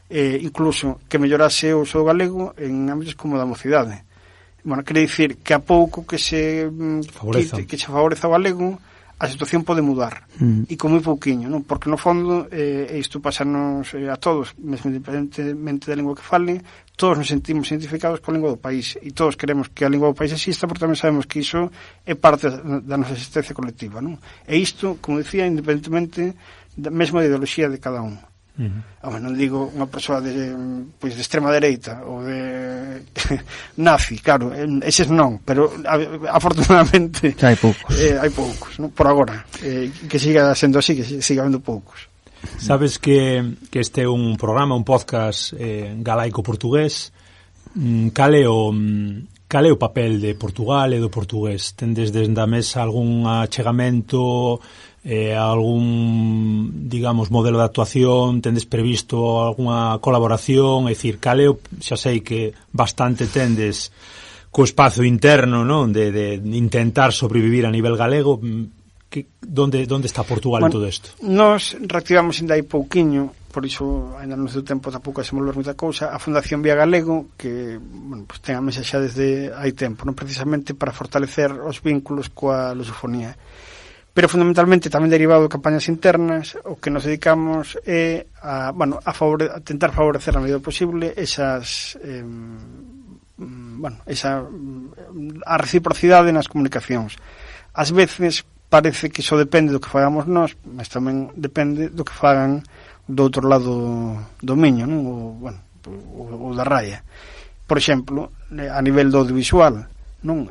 Incluso que mellorase o uso do galego en ámbitos como da mocidade. Bueno, quere dicir que a pouco que se favoreza o galego, a situación pode mudar, e con moi pouquiño, non? Porque no fondo isto pasanos a todos, mesmo independentemente da lingua que fale, todos nos sentimos identificados coa lingua do país e todos queremos que a lingua do país exista, porque tamén sabemos que iso é parte da nosa existencia colectiva, non? E isto, como dicía, independentemente mesmo da ideoloxía de cada un. Non digo unha persoa de extrema dereita ou de nazi, claro, eses non, pero afortunadamente hai poucos, non? Por agora, que siga sendo así, que siga habendo poucos. Sabes que este é un programa, un podcast galaico-portugués. Cal é o papel de Portugal e do portugués? Tendes desde a mesa algún achegamento, algún, digamos, modelo de actuación? Tendes previsto algunha colaboración? É dicir, cal é xa sei que bastante tendes co espazo interno, non? De intentar sobrevivir a nivel galego. Donde está Portugal en todo isto? Nos reactivamos ainda hai pouquiño, por iso ainda non deu tempo tampouco a desenvolver moita cousa, a Fundación Vía Galego, que ten a mesa xa desde hai tempo, non precisamente para fortalecer os vínculos coa lusofonía. Pero fundamentalmente tamén derivado de campañas internas, o que nos dedicamos é a tentar favorecer a medida posible a reciprocidade nas comunicacións. Ás veces parece que iso depende do que fagamos nós, mas tamén depende do que fagan do outro lado do miño, non? O da raya. Por exemplo, a nivel do audiovisual, non?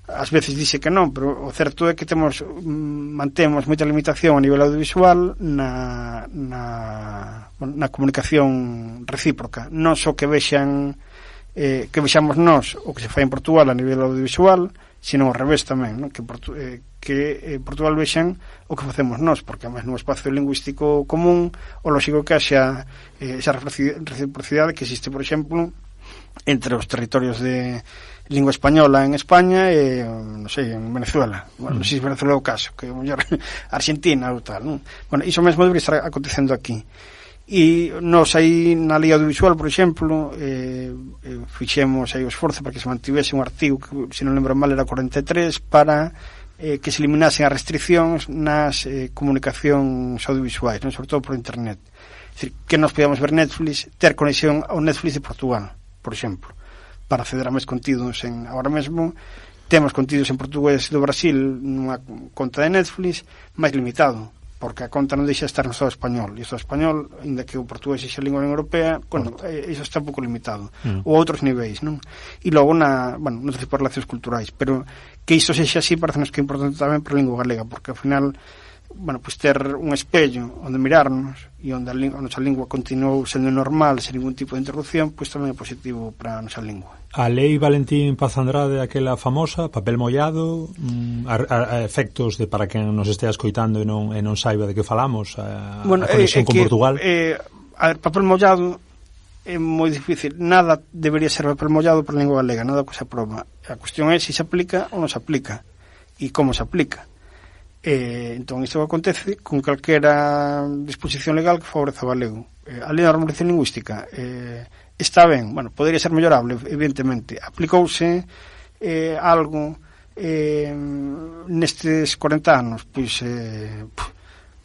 Ás veces dice que non, pero o certo é que mantemos moita limitación a nivel audiovisual na comunicación recíproca. Non só que vexamos nós o que se fai en Portugal a nivel audiovisual, sino ao revés tamén, non? Que Portugal vexan o que facemos nós, porque además nun espacio lingüístico común o lógico que haxa esa reciprocidade que existe, por exemplo, entre os territorios de lingua española en España e, non sei, en Venezuela. Bueno, non sei se Venezuela é o caso, que mellor Argentina ou tal, non? Bueno, iso mesmo debería estar acontecendo aquí. E nos aí na lei audiovisual, por exemplo, fixemos aí o esforzo para que se mantivese un artigo que, se non lembro mal, era 43, para que se eliminasen as restriccións nas comunicacións audiovisuais, non? Sobre todo por internet. É dicir, que nos podíamos ver Netflix, ter conexión ao Netflix de Portugal, por exemplo, para acceder a máis contidos. Agora mesmo temos contidos en portugués do Brasil nunha conta de Netflix máis limitado, porque a conta non deixa estar no Estado español, e o Estado español, ainda que o portugués sexa a lingua europea, iso está un pouco limitado, ou a outros niveis, non? E logo non sei por relacións culturais, pero que iso sexa así parece-nos que é importante tamén para a lingua galega, porque ao final, ter un espello onde mirarnos e onde a nosa lingua continuou sendo normal, sen ningún tipo de interrupción, pois tamén é positivo para a nosa lingua. A lei Valentín Paz Andrade, aquela famosa, papel mollado, a efectos de para quen nos estea escoitando e non saiba de que falamos, a conexión con Portugal. Papel mollado é moi difícil, nada debería ser papel mollado para a lingua galega, nada que se aproba. A cuestión é se se aplica ou non se aplica e como se aplica. Entón isto acontece con calquera disposición legal que favoreza o galego. A lei de normalización lingüística está ben, podería ser mellorable, evidentemente. Aplicouse algo nestes 40 anos, pois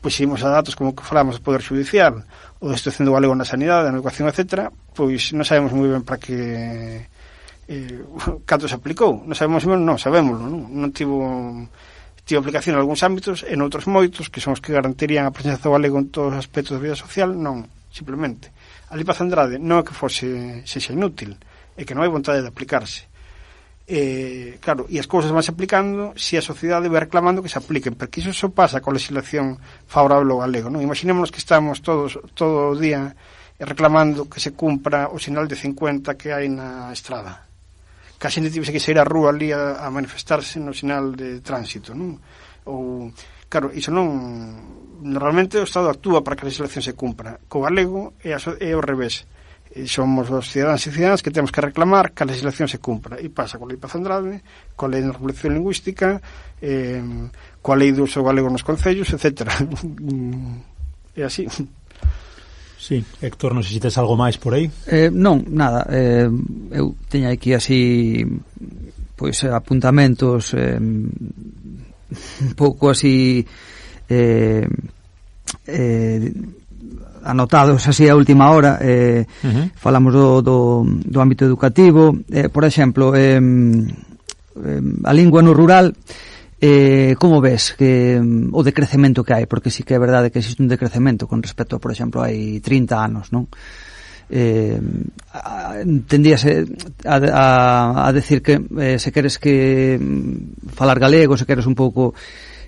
pois imos a datos como que falamos do Poder Judicial ou da situación do galego na sanidade, na educación, etc., pois non sabemos moi ben para que canto se aplicou. Non sabemos, non sabémoslo, non tivo aplicación en algúns ámbitos, en outros moitos, que son os que garantirían a presencia do galego en todos os aspectos da vida social, non, simplemente. A Lei Paz Andrade non é que sexa inútil, é que non hai vontade de aplicarse. Claro, e as cousas van se aplicando se a sociedade vai reclamando que se apliquen, porque iso só pasa coa legislación favorable ao galego, non? Imaginémonos que estamos todo o día reclamando que se cumpra o sinal de 50 que hai na estrada, que a xente tivese que sair á rúa ali a manifestarse no sinal de tránsito, non? Ou, claro, iso non, normalmente o Estado actúa para que a legislación se cumpra. Co galego é ao revés. Somos os cidadáns e cidadáns que temos que reclamar que a legislación se cumpra, e pasa coa Lei Paz Andrade, coa Lei de Regulación Lingüística, coa Lei do uso galego nos concellos, etc. É así. Sí, Héctor, non sei se tes algo máis por aí. Non, nada, eu teño aquí así pois apuntamentos un pouco así anotados así a última hora. Falamos do ámbito educativo, por exemplo, a lingua no rural, como ves que o decrecemento que hai, porque sí que é verdade que existe un decrecemento con respecto a, por exemplo, hai 30 anos, non? Tendíase a decir que se queres que falar galego, se queres un pouco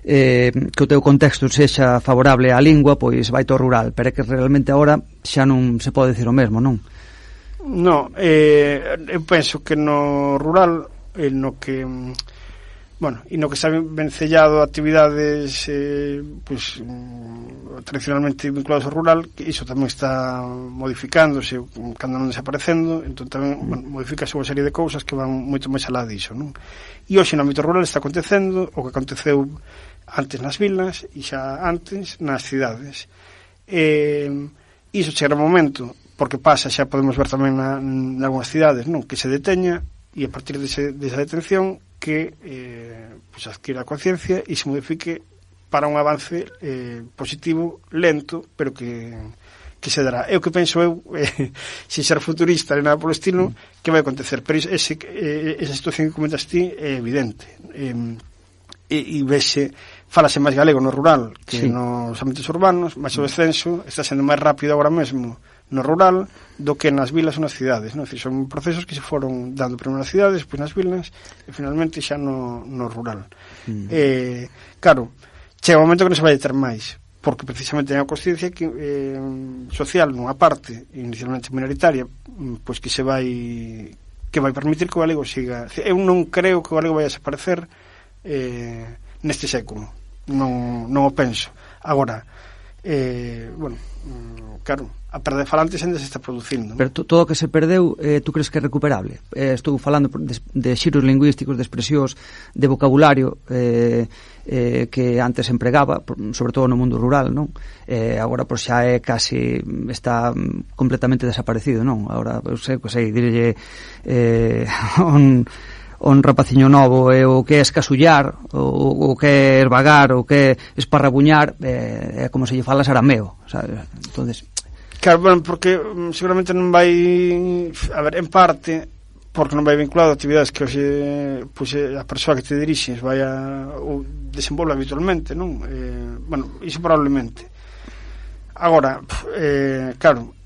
que o teu contexto sexa favorable á lingua, pois vai to rural, pero é que realmente agora xa non se pode decir o mesmo, non? Non, eu penso que no rural, no que está vencellado a actividades pois tradicionalmente vinculadas ao rural, que iso tamén está modificándose, cando non desaparecendo, entón tamén modifícase unha serie de cousas que van moito máis alá diso, non? E hoxe no ámbito rural está acontecendo o que aconteceu antes nas vilas e xa antes nas cidades. Iso chega un momento, porque pasa, xa podemos ver tamén nalgúnas cidades, non, que se deteña, e a partir desa detención que pues adquira a conciencia e se modifique para un avance positivo, lento, pero que se dará. É o que penso eu, sin ser futurista nem nada polo estilo, que vai acontecer, pero esa situación que comentas ti é evidente, e falase máis galego no rural que sí, nos ámbitos urbanos, mas o descenso está sendo máis rápido agora mesmo no rural do que nas vilas ou nas cidades, non? Son procesos que se foron dando primeiro nas cidades, depois nas vilas e finalmente xa no rural. Claro, chega un momento que non se vai ter máis, porque precisamente hai a consciencia que, social nunha parte inicialmente minoritaria, pois que vai permitir que o galego siga. Eu non creo que o galego vai a desaparecer neste século, non o penso. Agora, claro, a perda de falantes ainda se está producindo, ¿no? Pero todo o que se perdeu, tú crees que é recuperable? Estou falando de xiros lingüísticos, de expresións, de vocabulario que antes empregaba, sobre todo no mundo rural, non? Agora pois xa é casi, está completamente desaparecido, non? Agora, eu sei, direlle un rapaciño novo, o que é escasullar, o que é ervagar, o que é esparrabuñar, é como se lle falas arameo, sabes? Entonces, claro, bueno, porque seguramente non vai, a ver, en parte porque non vai vinculado a actividades que hoxe pois, a persoa que te dirixes vai ou desenvolve habitualmente, non? Iso probablemente. Agora, claro,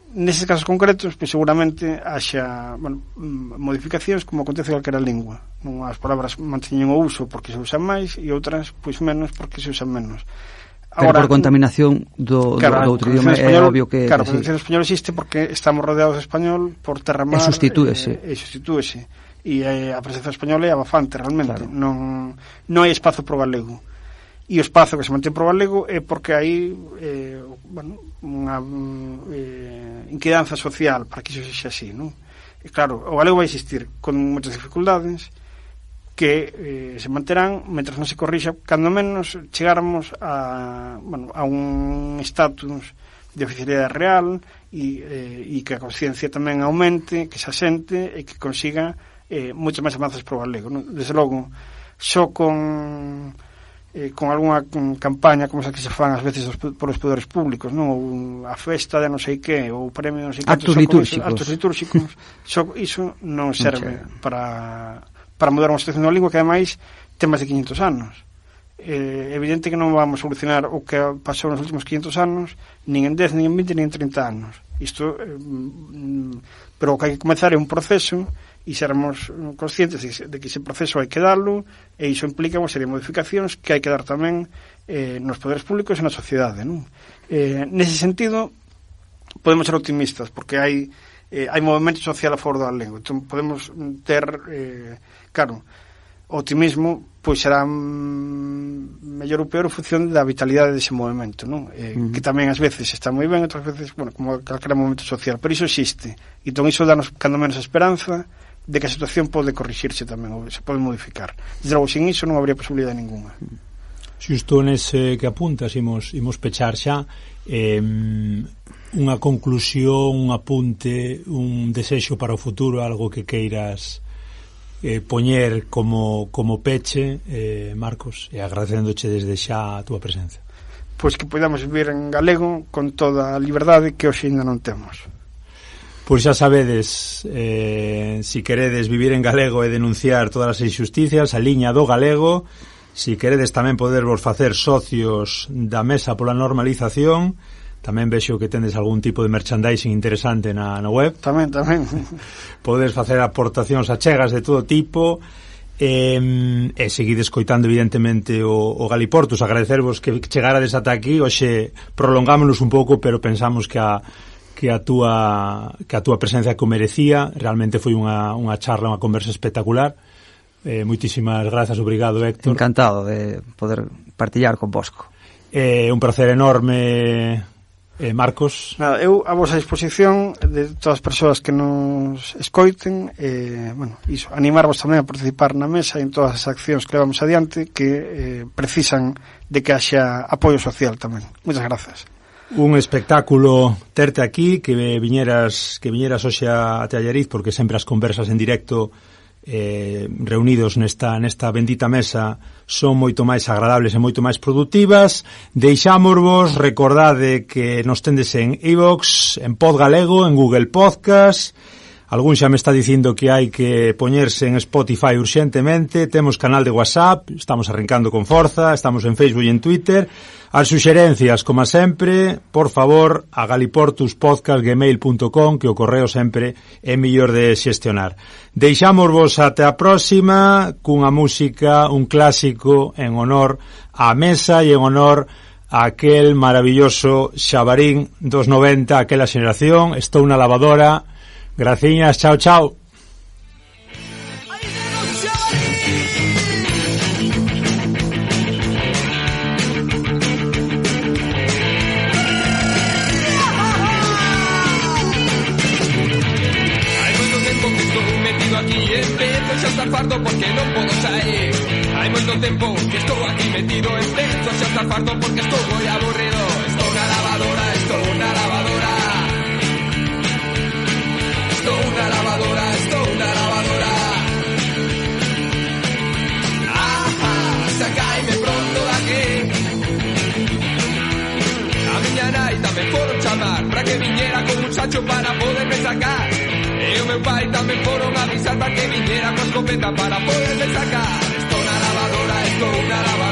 neses casos concretos, pois seguramente haxa modificacións como acontece en calquera lingua, non? As palabras manteñen o uso porque se usan máis e outras pois menos porque se usan menos. Pero por contaminación do outro idioma é obvio que... Claro, a contaminación español existe porque estamos rodeados de español por terra mar, e sustitúese. E a presenza española é abafante realmente, claro. Non hai espazo pro galego. E o espazo que se mantén pro galego é porque hai unha inquedanza social para que iso sexa así, non? E claro, o galego vai existir con moitas dificultades que se manterán mentras non se corrixa, cando menos chegáramos a un estatus de oficialidade real e que a consciencia tamén aumente, que se asente e que consiga moitos máis avances pro galego, non? Desde logo, só con con algunha campaña como esa que se fan ás veces por os poderes públicos, non? A festa de non sei que, ou o premio non sei que, actos litúrxicos, iso non serve para mudar unha situación da lingua que ademais ten máis de 500 anos. Evidente que non vamos a solucionar o que pasou nos últimos 500 anos, nin en 10, nin en 20, nin en 30 anos. Isto, pero o que hai que comenzar é un proceso e sermos conscientes de que ese proceso hai que darlo, e iso implica unha serie de modificacións que hai que dar tamén nos poderes públicos e na sociedade, non? Nese sentido podemos ser optimistas porque hai movimento social a favor da lengua, entón podemos ter claro, o optimismo pois será mellor ou peor en función da vitalidade dese movimento, non? Que tamén ás veces está moi ben, outras veces, bueno, como calquera movimento social, pero iso existe, e entón iso danos cando menos esperanza de que a situación pode corrixirse tamén, ou se pode modificar. Desde logo, sin iso non habría posibilidade ninguna. Xusto nese que apuntas, imos pechar xa, unha conclusión, un apunte, un desexo para o futuro, algo que queiras poñer como peche, Marcos, e agradecéndoche desde xa a túa presenza. Pois que podamos vivir en galego con toda a liberdade que hoxe ainda non temos. Pois xa sabedes, si queredes vivir en galego e denunciar todas as injusticias, a liña do galego. Si queredes tamén podervos facer socios da Mesa pola Normalización. Tamén vexo que tendes algún tipo de merchandising interesante na web. Tamén. Podes facer aportacións achegas de todo tipo. E seguides coitando evidentemente o Galiportus. Agradecervos que chegarades ata aquí. Hoxe prolongámonos un pouco, pero pensamos que a túa presencia que merecía. Realmente foi unha charla, unha conversa espectacular. Moitísimas grazas, obrigado, Héctor. Encantado de poder partillar con vosco. Un placer enorme, Marcos. Nada, eu a vosa disposición de todas as persoas que nos escoiten, bueno, iso, animarvos tamén a participar na mesa en todas as accións que levamos adiante que precisan de que haxa apoio social tamén. Moitas grazas. Un espectáculo terte aquí, que viñeras hoxe a Allariz, porque sempre as conversas en directo reunidos nesta bendita mesa son moito máis agradables e moito máis productivas. Deixámosvos, recordade que nos tendes en iVoox, en Pod Galego, en Google Podcast. Algún xa me está dicindo que hai que poñerse en Spotify urxentemente. Temos canal de WhatsApp, estamos arrancando con forza, estamos en Facebook e en Twitter. As suxerencias, como sempre, por favor, a galiportuspodcast@gmail.com, que o correo sempre é mellor de xestionar. Deixámosvos até a próxima cunha música, un clásico en honor á mesa e en honor a aquel maravilloso xabarín dos 90, aquela xeración. Estou na lavadora. Graciñas, chao, chao. Fardo porque non podo sair. Hai moito tempo que estou aquí metido en penso xa está fardo porque estou moi aburrido. Estou na lavadora, estou na lavadora. Estou na lavadora, estou na lavadora. Sacaime pronto daqui. A miña nai tamén foron chamar para que viñera con un sacho para poderme sacar. E o meu pai tamén foron avisar para que viñera con escopeta para poderme sacar. Estou na lavadora, estou na lavadora.